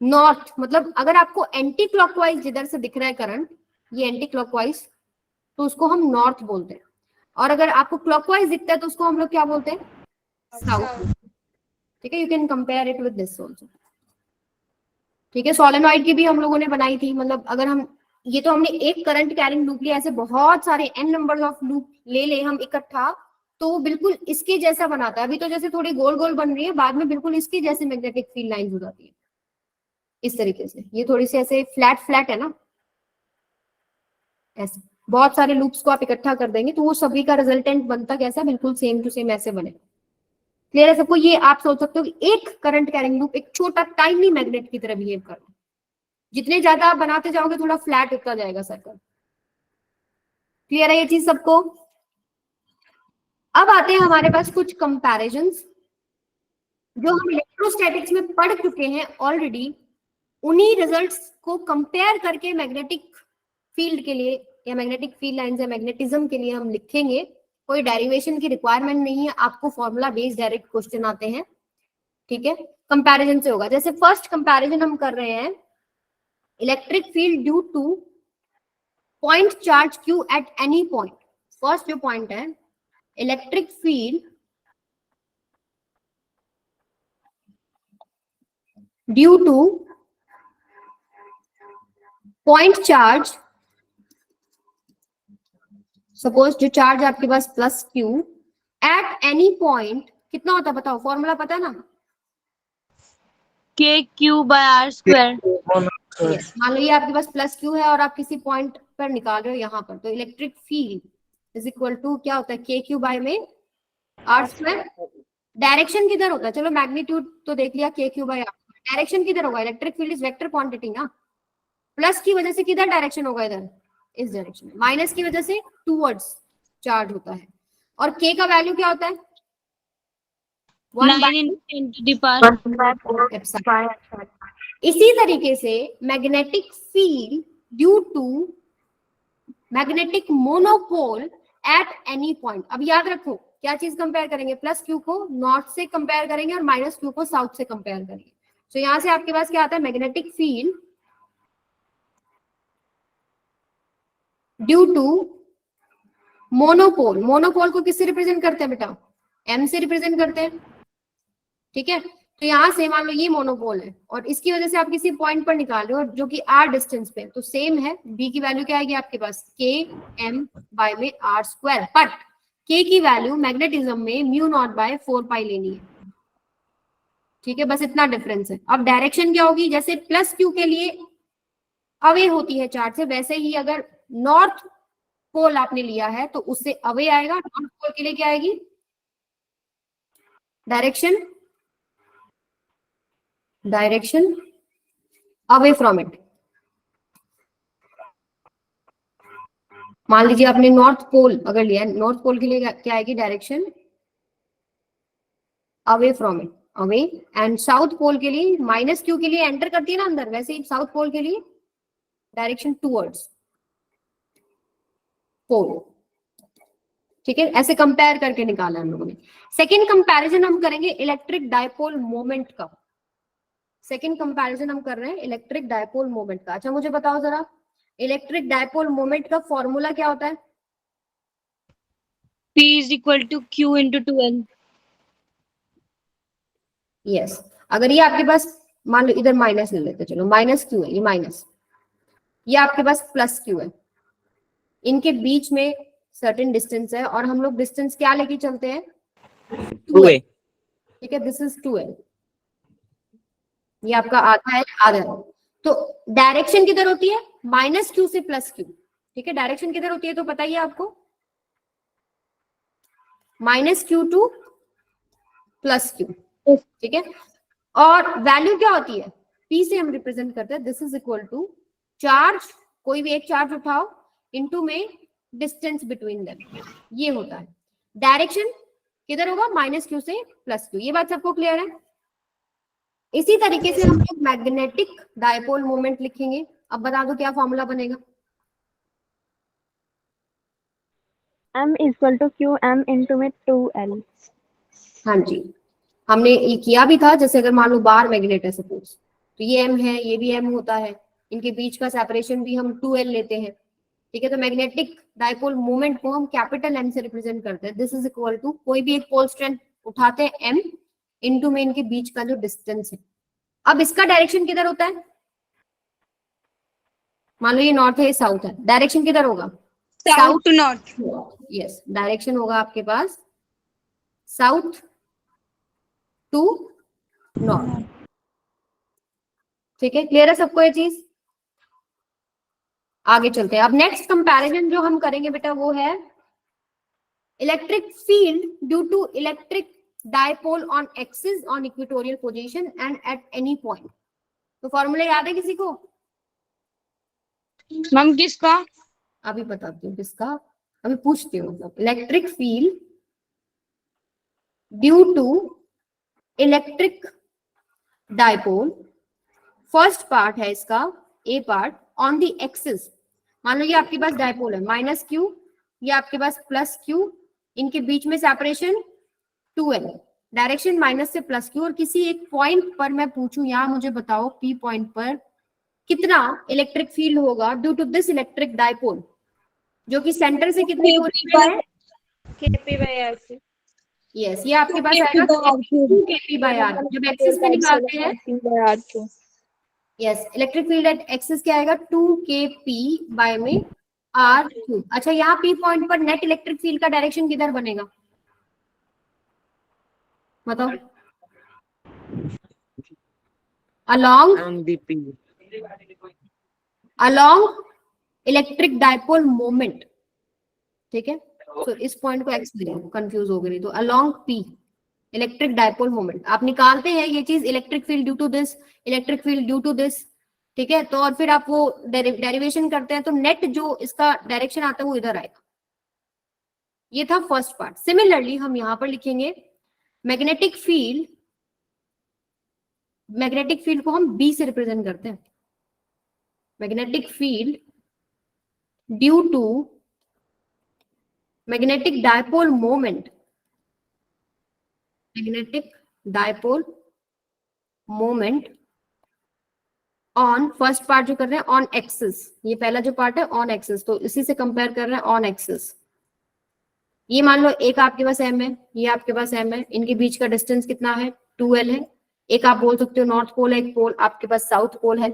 नॉर्थ मतलब अगर आपको एंटी क्लॉकवाइज जिधर से दिख रहा है करंट, ये एंटी क्लॉकवाइज, तो उसको हम नॉर्थ बोलते हैं, और अगर आपको क्लॉकवाइज दिखता है तो उसको हम लोग क्या बोलते हैं, साउथ। ठीक है, you can compare it with this also. ठीक है, सोलेनॉइड की भी हम लोगों ने बनाई थी, मतलब अगर हम ये तो हमने एक करंट कैरिंग लूप लिया, ऐसे बहुत सारे n नंबर ऑफ लूप ले हम इकट्ठा, तो वो बिल्कुल इसके जैसा बनाता है। अभी तो जैसे थोड़ी गोल गोल बन रही है, बाद में बिल्कुल इसके जैसे मैग्नेटिक फील्ड लाइंस हो जाती है इस तरीके से। ये थोड़ी सी ऐसे फ्लैट फ्लैट है ना, ऐसे बहुत सारे लूप्स को आप इकट्ठा कर देंगे तो वो सभी का रिजल्टेंट बनता कैसा, बिल्कुल सेम टू सेम ऐसे बने। क्लियर है सबको? ये आप सोच सकते हो कि एक करंट कैरिंग लूप एक छोटा टाइनी मैग्नेट की तरह बिहेव कर रहा है, जितने ज्यादा आप बनाते जाओगे थोड़ा फ्लैट होता जाएगा सर्कल। क्लियर है ये चीज सबको? अब आते हैं हमारे पास कुछ कंपैरिजंस जो हम इलेक्ट्रोस्टैटिक्स में पढ़ चुके हैं ऑलरेडी, उन्हीं रिजल्ट्स को कंपेयर करके मैग्नेटिक फील्ड के लिए या मैग्नेटिक फील्ड लाइंस या मैग्नेटिज्म के लिए हम लिखेंगे। कोई डेरिवेशन की रिक्वायरमेंट नहीं है, आपको फॉर्मूला बेस्ड डायरेक्ट क्वेश्चन आते हैं। ठीक है, कंपैरिजन से होगा। जैसे फर्स्ट कंपैरिजन हम कर रहे हैं, electric field due to point charge Q at any point. First जो पॉइंट है, electric field due to point charge, suppose जो चार्ज आपके पास plus Q at any point, कितना होता है बताओ, फॉर्मूला पता है ना, KQ/R²। मान लो ये आपके पास प्लस क्यू है और आप किसी पॉइंट पर निकाल रहे हो यहाँ पर, तो electric field is equal to क्या होता है, KQ में R²। डायरेक्शन किधर होता है, चलो मैग्नीट्यूड तो देख लिया, KQ/R। डायरेक्शन किधर होगा, electric field is vector quantity ना, प्लस की वजह से किधर डायरेक्शन होगा, इधर इस डायरेक्शन में, माइनस की वजह से टूवर्ड्स चार्ज होता है। और K का वैल्यू क्या होता है, 1/10⁻⁴ इसी तरीके से magnetic field due to magnetic monopole at any point. अब याद रखो क्या चीज कंपेयर करेंगे, प्लस क्यू को नॉर्थ से कंपेयर करेंगे और माइनस क्यू को साउथ से कंपेयर करेंगे। तो यहां से आपके पास क्या आता है, magnetic field due to monopole. Monopole को किससे रिप्रेजेंट करते हैं बेटा, M से रिप्रेजेंट करते हैं। ठीक है, तो यहां से मान लो ये मोनोपोल है और इसकी वजह से आप किसी पॉइंट पर निकाल रहे हो जो कि R डिस्टेंस पे, तो सेम है, B की वैल्यू क्या आएगी आपके पास, KM/में R², पर K की वैल्यू मैग्नेटिज्म में μ0/4π लेनी है। ठीक है, बस इतना डिफरेंस है। अब डायरेक्शन क्या होगी, जैसे प्लस क्यू के लिए अवे होती है चार्ज से, वैसे ही अगर नॉर्थ पोल आपने लिया है तो उससे अवे आएगा, नॉर्थ पोल के लिए क्या आएगी, डायरेक्शन अवे फ्रॉम इट। मान लीजिए आपने नॉर्थ पोल अगर लिया है, नॉर्थ पोल के लिए क्या आएगी, direction away from it, away. And south pole के लिए माइनस क्यू के लिए एंटर करती है ना अंदर, वैसे ही साउथ पोल के लिए डायरेक्शन टूवर्ड्स पोल। ठीक है, ऐसे कंपेयर करके निकाला हम लोगों ने। सेकेंड कंपैरिजन हम करेंगे इलेक्ट्रिक डायपोल मोमेंट का। सेकेंड कंपैरिजन हम कर रहे हैं इलेक्ट्रिक डायपोल मोमेंट का। अच्छा मुझे बताओ जरा, इलेक्ट्रिक डायपोल मोमेंट का फॉर्मूला क्या होता है, P = Q × 2L। यस, अगर ये आपके पास मान लो इधर माइनस ले लेते, चलो माइनस क्यू है, ये माइनस, ये आपके पास प्लस क्यू है, इनके बीच में सर्टेन डिस्टेंस है और हम लोग डिस्टेंस क्या लेके चलते हैं, 2a. ठीक है, दिस इज 2l, ये आपका आधा है, आधा है। तो डायरेक्शन किधर होती है, -q से +q, ठीक है, डायरेक्शन किधर होती है तो बताइए आपको, -q to +q, ठीक है। और वैल्यू क्या होती है, p से हम रिप्रेजेंट करते हैं, this is equal to charge, कोई भी एक चार्ज उठाओ इनटू में डिस्टेंस बिटवीन देम, ये होता है। डायरेक्शन किधर होगा, -q से +q, ये बात सबको क्लियर है। इसी तरीके से हम लोग मैग्नेटिक डायपोल मोमेंट लिखेंगे। अब बता दो क्या फॉर्मूला बनेगा, m equal to Q m into में 2l। हाँ जी, हमने ये किया भी था, जैसे अगर मान लो बार मैग्नेट है सपोज, तो ये m है, ये भी m होता है, इनके बीच का सेपरेशन भी हम 2l लेते हैं, ठीक है। तो मैग्नेटिक डायपोल मोमेंट को हम कैपिटल M से रिप्रेजेंट करते हैं, दिस इज इक्वल टू कोई भी एक पोल स्ट्रेंथ उठाते हैं m इनटू में इनके बीच का जो डिस्टेंस है। अब इसका डायरेक्शन किधर होता है, मान लो ये नॉर्थ है, ये साउथ है, डायरेक्शन किधर होगा, south to north. Yes, direction होगा आपके पास साउथ टू नॉर्थ, ठीक है। क्लियर है सबको ये चीज, आगे चलते हैं। अब नेक्स्ट कंपैरिजन जो हम करेंगे बेटा वो है electric field due to electric dipole on axis on equatorial position and at any point. तो फॉर्मूला याद है किसी को, मैम किसका, अभी बताती हूँ किसका, अभी पूछती हूँ। मतलब electric field due to electric dipole, first part है इसका A part, on the axis, मान लो ये आपके पास डायपोल है -q, ये आपके पास +q, इनके बीच में सेपरेशन 2l, डायरेक्शन माइनस से +q, और किसी एक पॉइंट पर मैं पूछूं, यहाँ मुझे बताओ p पॉइंट पर कितना इलेक्ट्रिक फील्ड होगा due to this electric dipole, जो कि सेंटर से कितनी दूरी पे है, kp/r। यस, ये आपके पास आएगा kp/r, जब एक्सिस पे निकालते हैं, yes, electric field eight axis क्या आएगा, 2kp/r3। अच्छा, यहाँ p पॉइंट पर नेट इलेक्ट्रिक फील्ड का डायरेक्शन किधर बनेगा, बताओ, along इलेक्ट्रिक डायपोल मोमेंट, ठीक है। तो इस पॉइंट को एक्स ले, कंफ्यूज हो गई, तो along p electric dipole moment आप निकालते हैं ये चीज, electric field due to this, electric field due to this, ठीक है। तो और फिर आप वो डेरिवेशन करते हैं, तो नेट जो इसका डायरेक्शन आता है वो इधर आएगा। ये था फर्स्ट पार्ट। सिमिलरली हम यहां पर लिखेंगे मैग्नेटिक फील्ड, मैग्नेटिक फील्ड को हम बी से रिप्रेजेंट करते हैं, magnetic field due to magnetic dipole moment, magnetic dipole moment on, first part जो कर रहे हैं ऑन एक्सिस, ये पहला जो पार्ट है ऑन एक्सिस, तो इसी से कंपेयर कर रहे हैं ऑन एक्सिस। ये मान लो एक आपके पास m है, ये आपके पास m है, इनके बीच का डिस्टेंस कितना है, 2l है। एक आप बोल सकते हो नॉर्थ पोल है, एक पोल आपके पास साउथ पोल है,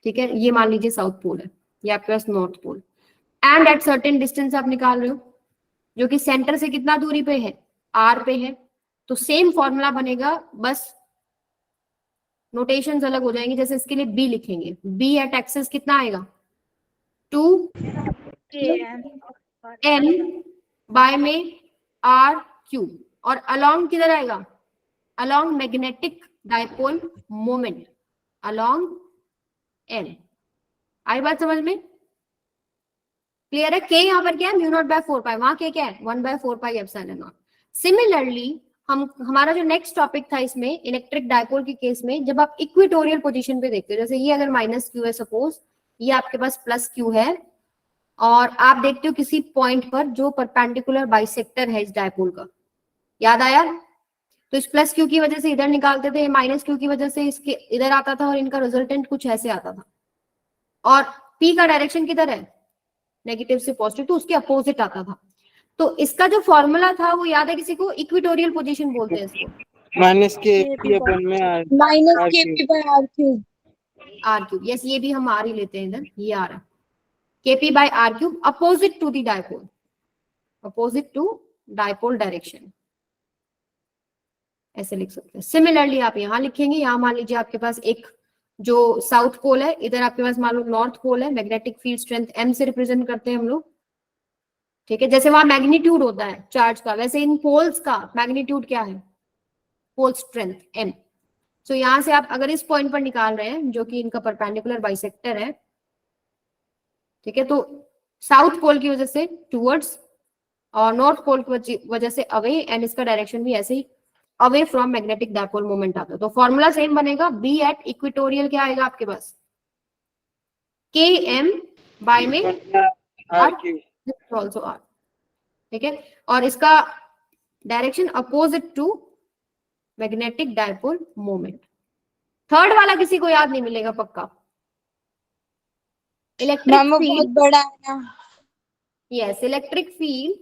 ठीक है, ये मान लीजिए साउथ पोल है, ये आपके पास north pole, and at certain distance आप निकाल रहे हो, जो कि सेंटर से कितना दूरी पे है, r पे है। तो सेम फॉर्मूला बनेगा, बस नोटेशंस अलग हो जाएंगे। जैसे इसके लिए b लिखेंगे, b एट एक्सिस कितना आएगा, 2m/r3, और अलोंग किधर आएगा, along magnetic dipole moment, along m। आई बात समझ में, क्लियर है। k यहाँ पर क्या है, μ0/4π, वहां k क्या है, 1/4πε0। सिमिलरली हमारा जो नेक्स्ट टॉपिक था इसमें इलेक्ट्रिक डायपोल के केस में, जब आप इक्वेटोरियल पोजीशन पे देखते हो, जैसे ये अगर -q है सपोज, ये आपके पास +q है, और आप देखते हो किसी पॉइंट पर जो परपेंडिकुलर बाइसेक्टर है इस डायपोल का, याद आया, तो इस +q की वजह से इधर निकालते थे, -q की वजह से इसके इधर आता था, और इनका रिजल्टेंट कुछ ऐसे आता था। और p का डायरेक्शन किधर है, नेगेटिव से पॉजिटिव, तो उसके अपोजिट आता था। तो इसका जो फॉर्मूला था वो याद है किसी को, इक्वेटोरियल पोजीशन बोलते हैं इसको, -kp/r3, यस, ये भी हम r ही लेते हैं इधर, ये आ रहा kp/r3 opposite to the dipole, opposite to dipole direction, ऐसे लिख सकते हैं। सिमिलरली आप यहाँ लिखेंगे, यहाँ मान लीजिए आपके पास एक जो साउथ पोल है, इधर आपके पास मान लो नॉर्थ पोल है, मैग्नेटिक फील्ड स्ट्रेंथ m से रिप्रेजेंट करते हैं हम लोग, ठीक है। जैसे वहां मैग्नीट्यूड होता है चार्ज का, वैसे इन पोल्स का मैग्नीट्यूड क्या है, पोल स्ट्रेंथ m। सो यहां से आप अगर इस पॉइंट पर निकाल रहे हैं जो कि इनका परपेंडिकुलर बाइसेक्टर है, ठीक है, तो साउथ पोल की वजह से टूवर्ड्स और नॉर्थ पोल की वजह से अवे, एंड इसका डायरेक्शन भी ऐसे ही away from magnetic dipole moment आता है। तो फॉर्मूला सेम बनेगा, बी एट इक्वेटोरियल क्या आएगा आपके पास, के एम बाय में ऑल्सो आर, ठीक है, और इसका direction opposite to magnetic dipole moment. Third वाला किसी को याद नहीं मिलेगा पक्का, इलेक्ट्रिक मैम वो बहुत फील्ड, बड़ा है ना। Yes, electric field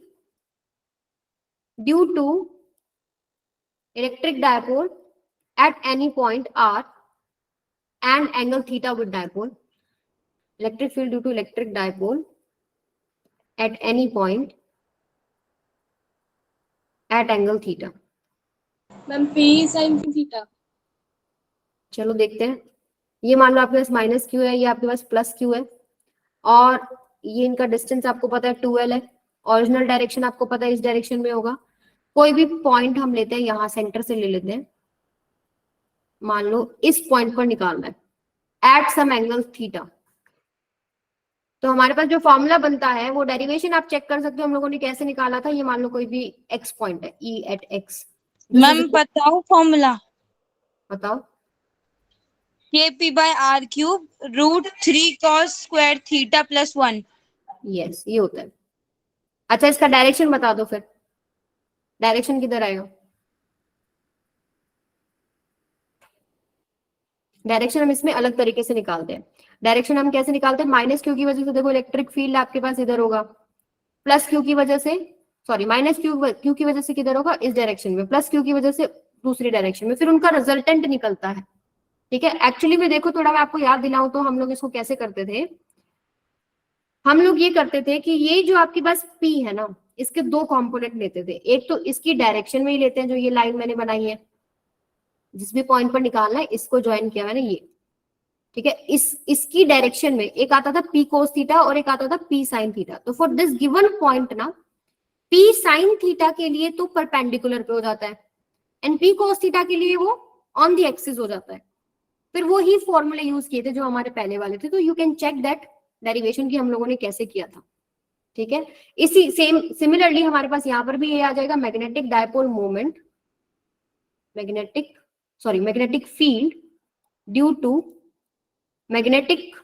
due to electric dipole at any point r and angle theta with dipole, electric field due to electric dipole at any point at angle theta। Ma'am p sin theta. चलो देखते हैं, ये मान लो आपके पास minus Q है, ये आपके पास प्लस क्यू है, और ये इनका डिस्टेंस आपको पता है 2l है, ओरिजिनल डायरेक्शन आपको पता है इस डायरेक्शन में होगा। कोई भी पॉइंट हम लेते हैं, यहां सेंटर से ले लेते हैं, मान लो इस पॉइंट पर निकालना है एट सम एंगल थीटा। तो हमारे पास जो फॉर्मूला बनता है वो डेरिवेशन आप चेक कर सकते हो हम लोगों ने कैसे निकाला था। ये मान लो कोई भी एक्स पॉइंट है, ई एट एक्स। मैम बताओ फॉर्मूला। बताओ। kp by r cube √3 cos square theta plus 1। Yes, ये होता है। अच्छा, इसका डायरेक्शन बता दो फिर, डायरेक्शन किधर आएगा? डायरेक्शन हम इसमें अलग तरीके से निकालते हैं। डायरेक्शन हम कैसे निकालते हैं, माइनस क्यू की वजह से देखो इलेक्ट्रिक फील्ड आपके पास इधर होगा, प्लस क्यू की वजह से, सॉरी माइनस क्यू की वजह से किधर होगा, इस डायरेक्शन में, प्लस क्यू की वजह से दूसरी डायरेक्शन में, फिर उनका रिजल्टेंट निकलता है, ठीक है। एक्चुअली में देखो, थोड़ा मैं आपको याद दिलाऊं तो हम लोग इसको कैसे करते थे, हम लोग ये करते थे कि ये जो आपके पास P है ना, इसके दो कंपोनेंट लेते थे। एक तो इसकी डायरेक्शन में ही लेते हैं, जो ये लाइन मैंने बनाई है, जिस भी पॉइंट पर निकालना है इसको ज्वाइन किया मैंने, ये ठीक है। इसकी डायरेक्शन में एक आता था P cos थीटा और एक आता था P sin थीटा। तो फॉर दिस गिवन पॉइंट ना, P sin थीटा के लिए तो परपेंडिकुलर पे हो जाता है, एंड P cos थीटा के लिए वो ऑन द एक्सिस हो जाता है। फिर वो ही फॉर्मूले यूज किए थे जो हमारे पहले वाले थे। तो you can check that derivation की हम लोगों ने कैसे किया था, ठीक है। इसी सिमिलरली हमारे पास यहाँ पर भी ये आ जाएगा, magnetic dipole moment, magnetic field due to magnetic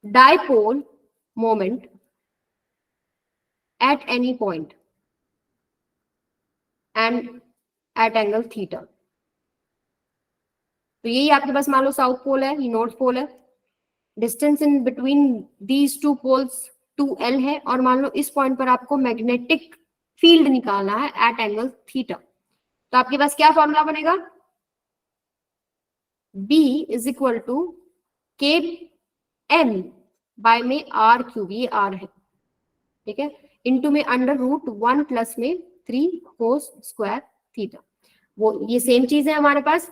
dipole moment at any point and at angle theta. तो यही आपके पास मान लो साउथ पोल है, ये नॉर्थ पोल है, distance in between these two poles 2l है, और मान लो इस पॉइंट पर आपको मैग्नेटिक फील्ड निकालना है एट एंगल थीटा। तो आपके पास क्या फॉर्मूला बनेगा, B इज इक्वल टू के एम बाय में r क्यूब, ये r है, ठीक है, इनटू में √1 प्लस में 3 cos स्क्वायर थीटा। वो ये सेम चीज है हमारे पास।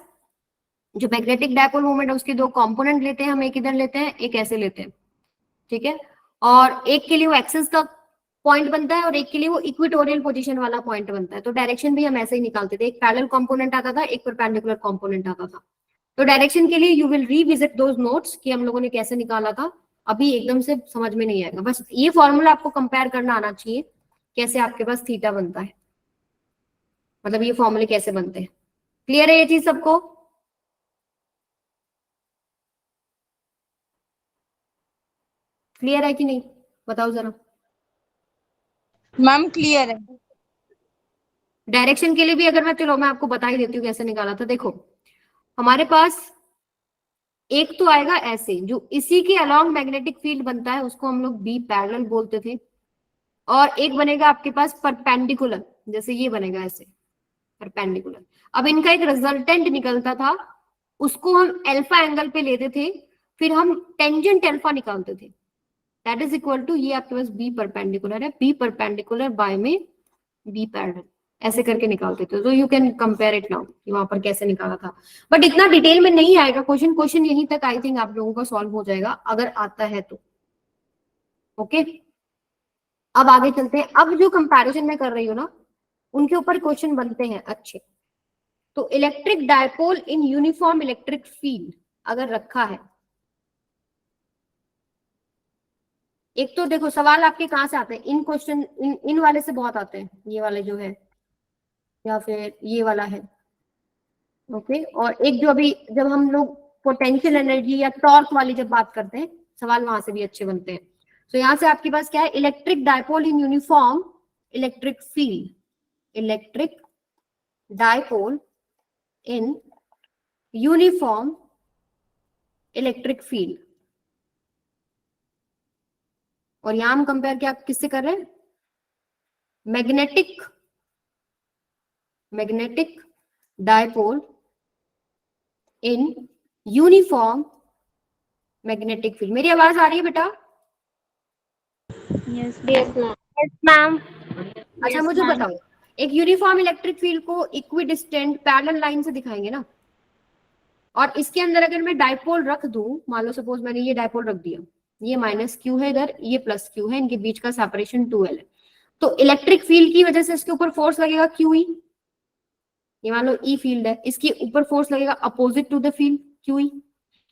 जो मैग्नेटिक डायपोल मोमेंट है उसके दो कंपोनेंट लेते हैं हम, एक इधर लेते हैं, एक ऐसे लेते हैं, ठीक है। और एक के लिए वो एक्सिस का पॉइंट बनता है और एक के लिए वो इक्वेटोरियल पोजीशन वाला पॉइंट बनता है। तो डायरेक्शन भी हम ऐसे ही निकालते थे, एक पैरेलल कंपोनेंट आता था, एक परपेंडिकुलर कंपोनेंट आता था। तो डायरेक्शन के लिए you will revisit those notes कि हम लोगों ने कैसे निकाला था, अभी एकदम से समझ में नहीं आएगा। बस ये फॉर्मूला आपको कंपेयर करना आना चाहिए, कैसे आपके पास थीटा बनता है, मतलब ये फॉर्मूले कैसे बनते हैं। क्लियर है ये चीज सबको? क्लियर है कि नहीं, बताओ जरा। मैम क्लियर है। डायरेक्शन के लिए भी अगर मैं आपको बता ही देती हूँ कैसे निकाला था। देखो हमारे पास एक तो आएगा ऐसे, जो इसी के अलोंग मैग्नेटिक फील्ड बनता है, उसको हम लोग बी पैरेलल बोलते थे, और एक बनेगा आपके पास परपेंडिकुलर, जैसे ये बनेगा ऐसे परपेंडिकुलर। अब इनका एक रिजल्टेंट निकलता था, उसको हम अल्फा एंगल पे लेते थे, फिर हम टेंजेंट अल्फा निकालते थे, दैट इज इक्वल टू, ये आपके पास बी परपेंडिकुलर है, बी परपेंडिकुलर बाय में बी पैरेलल, ऐसे करके निकालते थे। तो you can compare it now कि वहां पर कैसे निकाला था, बट इतना डिटेल में नहीं आएगा क्वेश्चन। क्वेश्चन यहीं तक आई थिंक आप लोगों का सॉल्व हो जाएगा अगर आता है तो। ओके, अब आगे चलते हैं। अब जो कंपैरिजन मैं कर रही हूँ ना, उनके ऊपर क्वेश्चन बनते हैं अच्छे। तो electric dipole in uniform electric field अगर रखा है, एक तो देखो सवाल आपके कहां से आते हैं, इन क्वेश्चन इन वाले से बहुत आते हैं, ये वाले जो है या फिर ये वाला है। ओके, और एक जो अभी जब हम लोग पोटेंशियल एनर्जी या टॉर्क वाली जब बात करते हैं, सवाल वहां से भी अच्छे बनते हैं। तो यहां से आपके पास क्या है, electric dipole in uniform electric field, electric dipole in uniform electric field. और यहां हम कंपेयर क्या किससे कर रहे हैं, magnetic dipole in uniform magnetic field. मेरी आवाज आ रही है बेटा? Yes ma'am. अच्छा मुझे बताओ, एक यूनिफॉर्म इलेक्ट्रिक फील्ड को इक्विडिस्टेंट पैरेलल लाइन से दिखाएंगे ना, और इसके अंदर अगर मैं डायपोल रख दूं, मान लो सपोज मैंने ये डायपोल रख दिया, ये माइनस क्यू है इधर, ये प्लस क्यू है, इनके बीच का सेपरेशन 2L है, तो इलेक्ट्रिक फील्ड की वजह से इसके ऊपर फोर्स लगेगा QE। ये मान लो E फील्ड है, इसके ऊपर फोर्स लगेगा opposite to the field QE।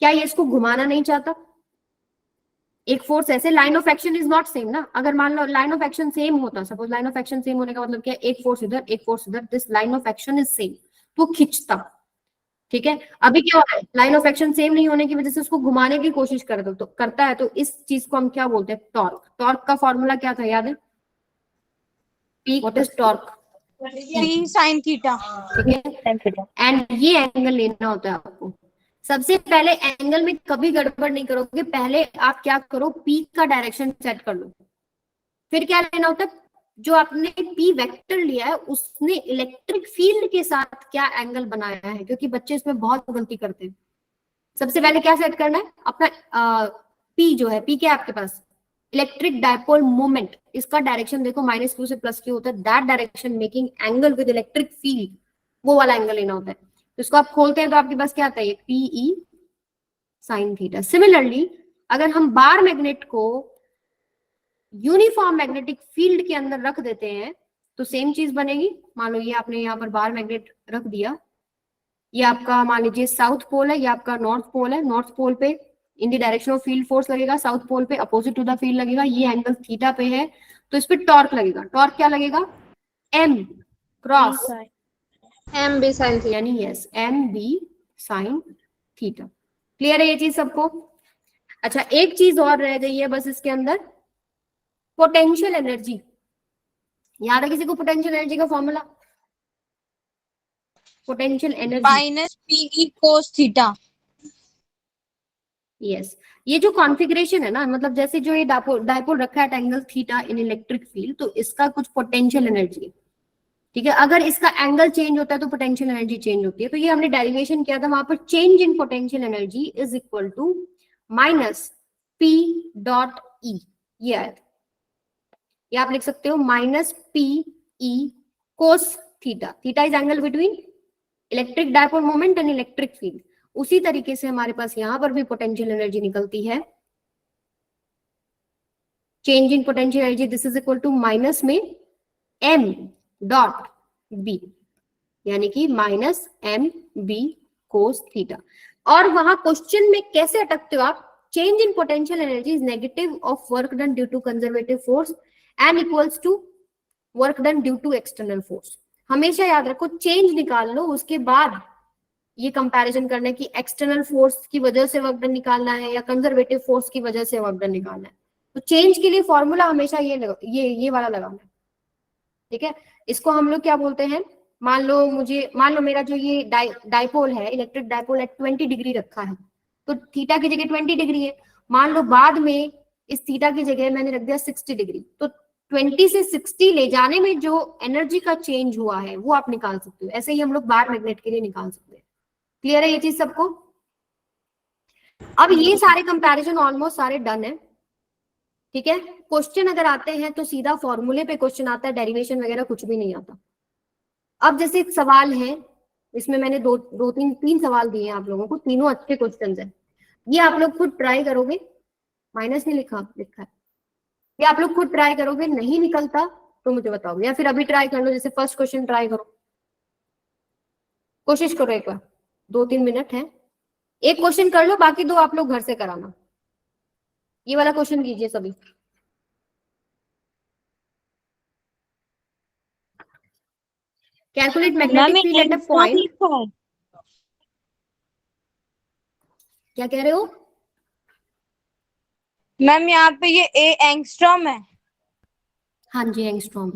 क्या ये इसको घुमाना नहीं चाहता? एक फोर्स ऐसे, line of action is not same ना। अगर मान लो लाइन ऑफ एक्शन सेम होता, suppose line of action same होने का मतलब क्या है, एक फोर्स इधर एक फोर्स इधर, this line of action is same, तो खींचता। ठीक है, अभी क्या हो रहा है, लाइन ऑफ एक्शन सेम नहीं होने की वजह से उसको घुमाने की कोशिश करता है, तो इस चीज को हम क्या बोलते हैं, टॉर्क। टॉर्क का फॉर्मूला क्या था, याद है? P, what is torque? P sin theta. ठीक है, एंड ये एंगल लेना होता है आपको। सबसे पहले एंगल में कभी गड़बड़ नहीं करोगे, पहले आप क्या करो, P का डायरेक्शन सेट कर लो, फिर क्या लेना होता है, जो आपने P वेक्टर लिया है उसने इलेक्ट्रिक फील्ड के साथ क्या एंगल बनाया है, क्योंकि बच्चे इसमें बहुत गलती करते हैं। सबसे पहले क्या सेट करना है, अपना P जो है, P क्या है आपके पास, इलेक्ट्रिक डायपोल मोमेंट, इसका डायरेक्शन देखो माइनस क्यू से प्लस क्यू होता है, that direction making angle with electric field, वो वाला एंगल लेना होता है। तो इसको आप खोलते हैं तो आपके पास क्या आता है, PE साइन थीटा। सिमिलरली अगर हम बार मैग्नेट को यूनिफॉर्म मैग्नेटिक फील्ड के अंदर रख देते हैं तो सेम चीज बनेगी। मान लो ये आपने यहाँ पर बार मैग्नेट रख दिया, ये आपका मान लीजिए साउथ पोल है, ये आपका नॉर्थ पोल है, नॉर्थ पोल पे in the direction of field force लगेगा, साउथ पोल पे अपोजिट टू द फील्ड लगेगा, ये एंगल थीटा पे है, तो इस पे टॉर्क लगेगा। टॉर्क क्या लगेगा, M cross MB sin theta. यानी yes MB sine theta. Clear है ये चीज सबको? अच्छा एक चीज और रह गई है बस इसके अंदर, पोटेंशियल एनर्जी। याद है किसी को पोटेंशियल एनर्जी का formula? Potential energy minus PE cos theta. Yes, ये जो कॉन्फ़िगरेशन है ना, मतलब जैसे जो ये डायपोल रखा है angle theta in electric field, तो इसका कुछ पोटेंशियल एनर्जी है। ठीक है, अगर इसका एंगल चेंज होता है तो पोटेंशियल एनर्जी चेंज होती है। तो ये हमने डेरिवेशन किया था, वहां पर change in potential energy is equal to minus P dot E, ये आया था। ये आप लिख सकते हो minus PE cos theta. Theta is angle between electric dipole moment and electric field. उसी तरीके से हमारे पास यहां पर भी पोटेंशियल एनर्जी निकलती है, change in potential energy this is equal to minus में M डॉट B, यानी कि माइनस MB कोस थीटा। और वहां क्वेश्चन में कैसे अटकते हो आप, change in potential energy is negative of work done due to conservative force and equals to work done due to external force. हमेशा याद रखो, चेंज निकाल लो, उसके बाद ये कंपैरिजन करना है कि एक्सटर्नल फोर्स की वजह से वर्क डन निकालना है या कंजर्वेटिव फोर्स की वजह से वर्क डन निकालना है। तो चेंज के लिए फॉर्मूला हमेशा ये वाला लगाना है। ठीक है, इसको हम लोग क्या बोलते हैं, मान लो मेरा जो ये डायपोल है, इलेक्ट्रिक डायपोल एट 20 डिग्री रखा है, तो थीटा की जगह 20 डिग्री है। मान लो बाद में इस थीटा की जगह मैंने रख दिया 60 डिग्री, तो 20 से 60 ले जाने में जो एनर्जी का चेंज हुआ है वो आप निकाल सकते हो। ऐसे ही हम लोग बार मैग्नेट के लिए निकाल सकते हैं। क्लियर है ये चीज सबको? अब ये सारे कंपैरिजन ऑलमोस्ट सारे डन है। ठीक है, क्वेश्चन अगर आते हैं तो सीधा फॉर्मूले पे क्वेश्चन आता है, डेरिवेशन वगैरह कुछ भी नहीं आता। अब जैसे एक सवाल है, इसमें मैंने तीन सवाल दिए हैं आप लोगों को, तीनों अच्छे क्वेश्चन हैं। ये आप लोग खुद ट्राई करोगे, माइनस नहीं लिखा है, ये आप लोग खुद ट्राई करोगे, नहीं निकलता तो मुझे बताओगे, या फिर अभी ट्राई कर लो, जैसे फर्स्ट क्वेश्चन ट्राई करो, कोशिश करो एक बार, 2-3 मिनट है, एक क्वेश्चन कर लो, बाकी 2 आप लोग घर से कराना। ये वाला क्वेश्चन कीजिए सभी। Calculate magnetic field at a point. क्या कह रहे हो मैम? यहाँ पे ये ए एंगस्ट्रॉम है। हाँ जी, angstrom.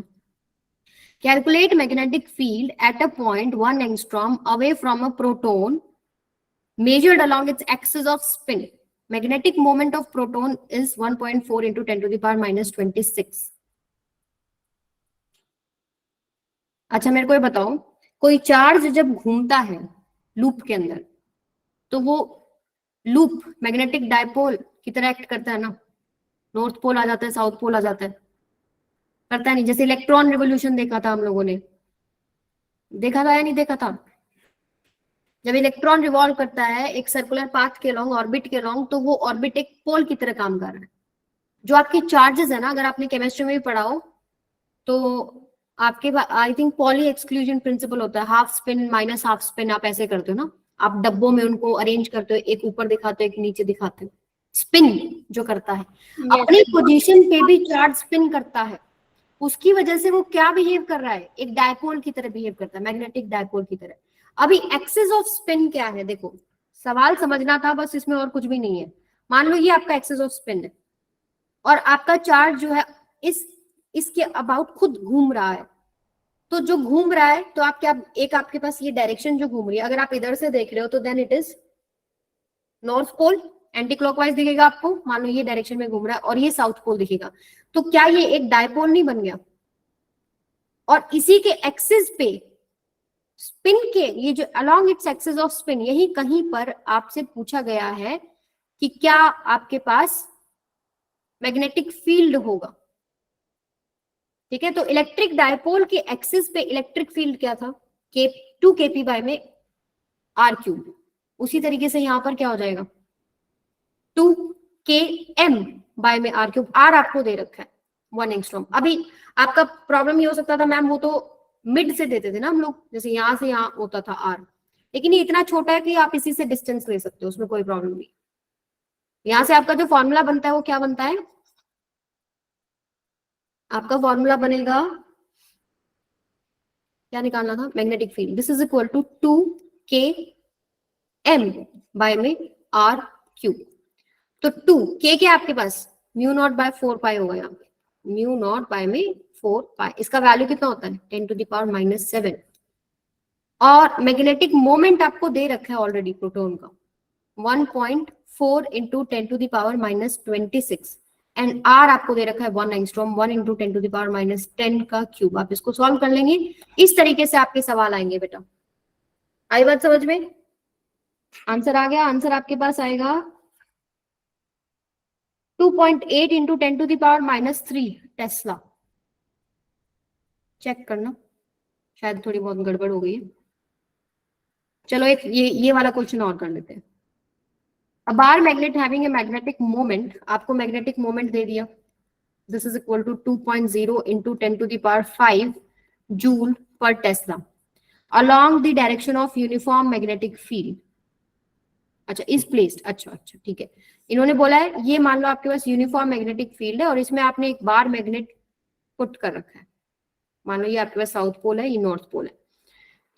Calculate magnetic field at a point 1 angstrom away from a proton measured along its axis of spin. Magnetic moment of proton is 1.4 into 10 to the power minus 26. अच्छा, मेरे को ये बताओ, कोई चार्ज जब घूमता है लूप के अंदर, तो वो लूप मैग्नेटिक डायपोल की तरह एक्ट करता है ना, नॉर्थ पोल आ जाता है, साउथ पोल आ जाता है, करता है नहीं? जैसे इलेक्ट्रॉन रिवोल्यूशन देखा था हम लोगों ने, देखा था या नहीं देखा था? जब इलेक्ट्रॉन रिवॉल्व करता है एक सर्कुलर पाथ के लॉन्ग, ऑर्बिट के लॉन्ग, तो वो ऑर्बिट एक पोल की तरह काम कर रहा है। जो आपके चार्जेस है ना, अगर आपने केमिस्ट्री में भी पढ़ा हो तो आपके I think poly exclusion principle होता है, half spin minus half spin, आप ऐसे करते हो ना, आप डब्बों में उनको अरेंज करते हो, एक ऊपर दिखाते हो एक नीचे दिखाते हो। स्पिन जो करता है अपनी पोजीशन पे भी चार्ज स्पिन करता है, उसकी वजह से वो क्या बिहेव कर रहा है, एक डायपोल की तरह बिहेव करता है, मैग्नेटिक डायपोल की तरह। अभी एक्सिस ऑफ स्पिन क्या है, देखो सवाल समझना था बस, इसमें और कुछ भी नहीं है। मान लो ये आपका एक्सिस ऑफ स्पिन है और आपका चार्ज जो है इसके अबाउट खुद घूम रहा है, तो जो घूम रहा है तो आप क्या, एक आपके पास ये डायरेक्शन जो घूम रही है, अगर आप इधर से देख रहे हो तो then it is north pole, anti clockwise दिखेगा आपको, मान लो ये डायरेक्शन में घूम रहा है, और ये साउथ पोल दिखेगा, तो क्या ये एक डायपोल नहीं बन गया? और इसी के एक्सिस पे स्पिन के, ये जो along its axis off spin, यही कहीं पर आपसे पूछा गया है कि क्या आपके पास मैग्नेटिक फील्ड होगा। ठीक है, तो इलेक्ट्रिक डायपोल के एक्सिस पे इलेक्ट्रिक फील्ड क्या था, K2 Kp बाय में R3। उसी तरीके से यहां पर क्या हो जाएगा, 2 Km बाय में R3। R आपको दे रखा है 1 एंगस्ट्रॉम। अभी आपका प्रॉब्लम ये हो सकता था, मैम वो तो मिड से देते थे ना हम लोग, जैसे यहां से यहां होता था R, लेकिन ये इतना छोटा है कि आप इसी से डिस्टेंस ले सकते हो, उसमें कोई प्रॉब्लम नहीं। यहां से आपका जो फॉर्मूला बनता है वो क्या बनता है, आपका फॉर्मूला बनेगा, क्या निकालना था, magnetic field, this is equal to 2 Km by में R3। तो 2 K क्या आपके पास, म्यू नॉट बाय 4 पाई होगा, यहाँ पे म्यू नॉट बाय में 4 पाई, इसका वैल्यू कितना होता है 10 टू द पावर माइनस 7। और मैग्नेटिक मोमेंट आपको दे रखा है ऑलरेडी प्रोटॉन का 1.4 into 10 to the power minus 26, and R आपको दे रखा है 1 angstrom, 1 into 10 to the power minus 10 का क्यूब। आप इसको सॉल्व कर लेंगे, इस तरीके से आपके सवाल आएंगे बेटा। आई बात समझ में? आंसर आ गया, आंसर आपके पास आएगा 2.8 into 10 to the power minus 3 tesla. Check करना, शायद थोड़ी बहुत गड़बड़ हो गई है। चलो एक ये वाला क्वेश्चन और कर लेते हैं। A bar magnet having a magnetic moment, आपको मैग्नेटिक मोमेंट दे दिया, this is equal to 2.0 into 10 to the power 5 joule पर tesla along the direction of uniform magnetic field। अच्छा, इज प्लेस्ड, अच्छा ठीक है। इन्होंने बोला है ये मान लो आपके पास यूनिफॉर्म मैग्नेटिक फील्ड है और इसमें आपने एक बार मैग्नेट पुट कर रखा है, मान लो ये आपके पास साउथ पोल है, ये नॉर्थ पोल है,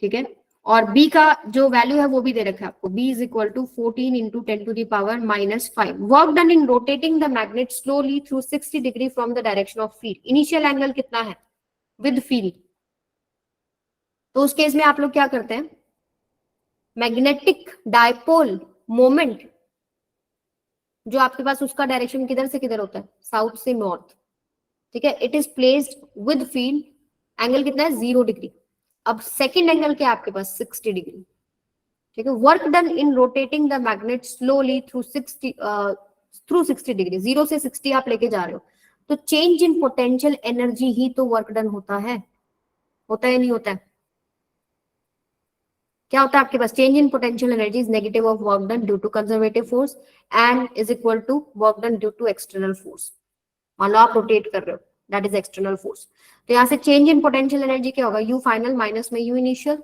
ठीक है। और B का जो वैल्यू है वो भी दे रखा है आपको, B is equal to 14 into 10 to the power minus 5। Work done in rotating the magnet slowly through 60 degree from the direction of field. Initial angle कितना है विद फील्ड, तो उस केस में आप लोग क्या करते हैं, मैग्नेटिक डायपोल मोमेंट जो आपके पास, उसका डायरेक्शन किधर से किधर होता है, साउथ से नॉर्थ, ठीक है। It is placed with field, angle कितना है 0 डिग्री। अब सेकंड एंगल क्या है आपके पास 60 डिग्री, ठीक है। Work done in rotating the magnet slowly through through 60 degree, 0 से 60 आप लेके जा रहे हो, तो चेंज इन पोटेंशियल एनर्जी ही तो वर्क डन होता है नहीं होता है? क्या होता है आपके पास? Change in potential energy is negative of work done due to conservative force and is equal to work done due to external force. मान लो आप रोटेट कर रहे हो, दैट इज एक्सटर्नल फोर्स। तो यहाँ से चेंज इन पोटेंशियल एनर्जी क्या होगा? यू फाइनल माइनस में U initial,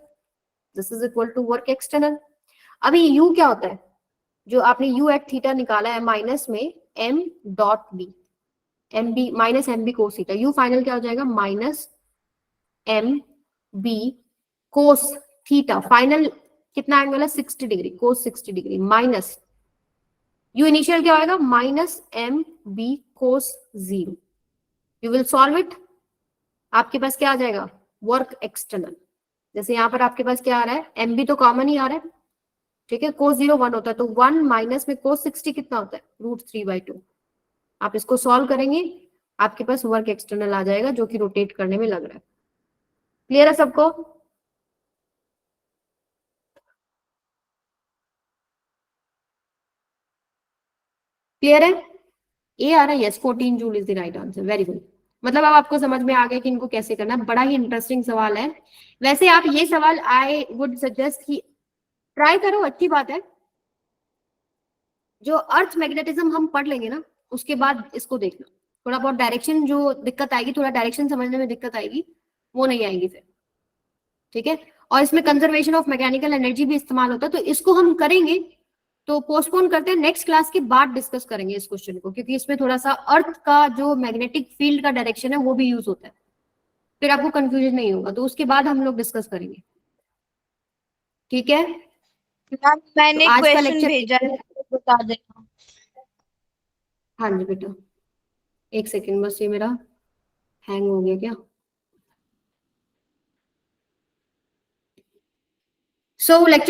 this is equal to work external. अभी यू क्या होता है? जो आपने यू एट थीटा निकाला है माइनस में M dot B, M B minus M B cos theta, U final क्या हो जाएगा? Minus M B cos theta, final कितना एंगल है? 60 degree, cos 60 degree, minus U initial क्या होगा? Minus M B cos 0। U will solve it, आपके पास क्या आ जाएगा? Work external. जैसे यहाँ पर आपके पास क्या आ रहा है? एम बी तो कॉमन ही आ रहा है, ठीक है, कोस 0 1 होता है, तो 1 माइनस में कोस 60 कितना होता है? √3/2। आप इसको सॉल्व करेंगे, आपके पास वर्क एक्सटर्नल आ जाएगा जो कि रोटेट करने में लग रहा है। क्लियर है सबको? क्लियर है? ए आ रहा है? Yes, 14 joule is the right answer, very good. मतलब अब आपको समझ में आ गया कि इनको कैसे करना है। बड़ा ही इंटरेस्टिंग सवाल है। वैसे आप ये सवाल आई वुड सजेस्ट कि ट्राई करो, अच्छी बात है। जो अर्थ मैग्नेटिज्म हम पढ़ लेंगे ना, उसके बाद इसको देखना, थोड़ा बहुत डायरेक्शन जो दिक्कत आएगी, थोड़ा डायरेक्शन समझने में दिक्कत आएगी, वो नहीं आएगी फिर, ठीक है। और इसमें कंजर्वेशन ऑफ मैकेनिकल एनर्जी भी इस्तेमाल होता है, तो इसको हम करेंगे, तो पोस्टपोन करते हैं, नेक्स्ट क्लास के बाद डिस्कस करेंगे इस क्वेश्चन को, क्योंकि इसमें थोड़ा सा अर्थ का जो मैग्नेटिक फील्ड का डायरेक्शन है वो भी यूज होता है, फिर आपको कंफ्यूजन नहीं होगा, तो उसके बाद हम लोग डिस्कस करेंगे, ठीक है। मैम मैंने तो आज का क्वेश्चन लेक्चर भेजा है, तो बता देना। हाँ जी बेटा, एक सेकेंड बस, ये मेरा हैंग हो गया क्या? सो लेक्चर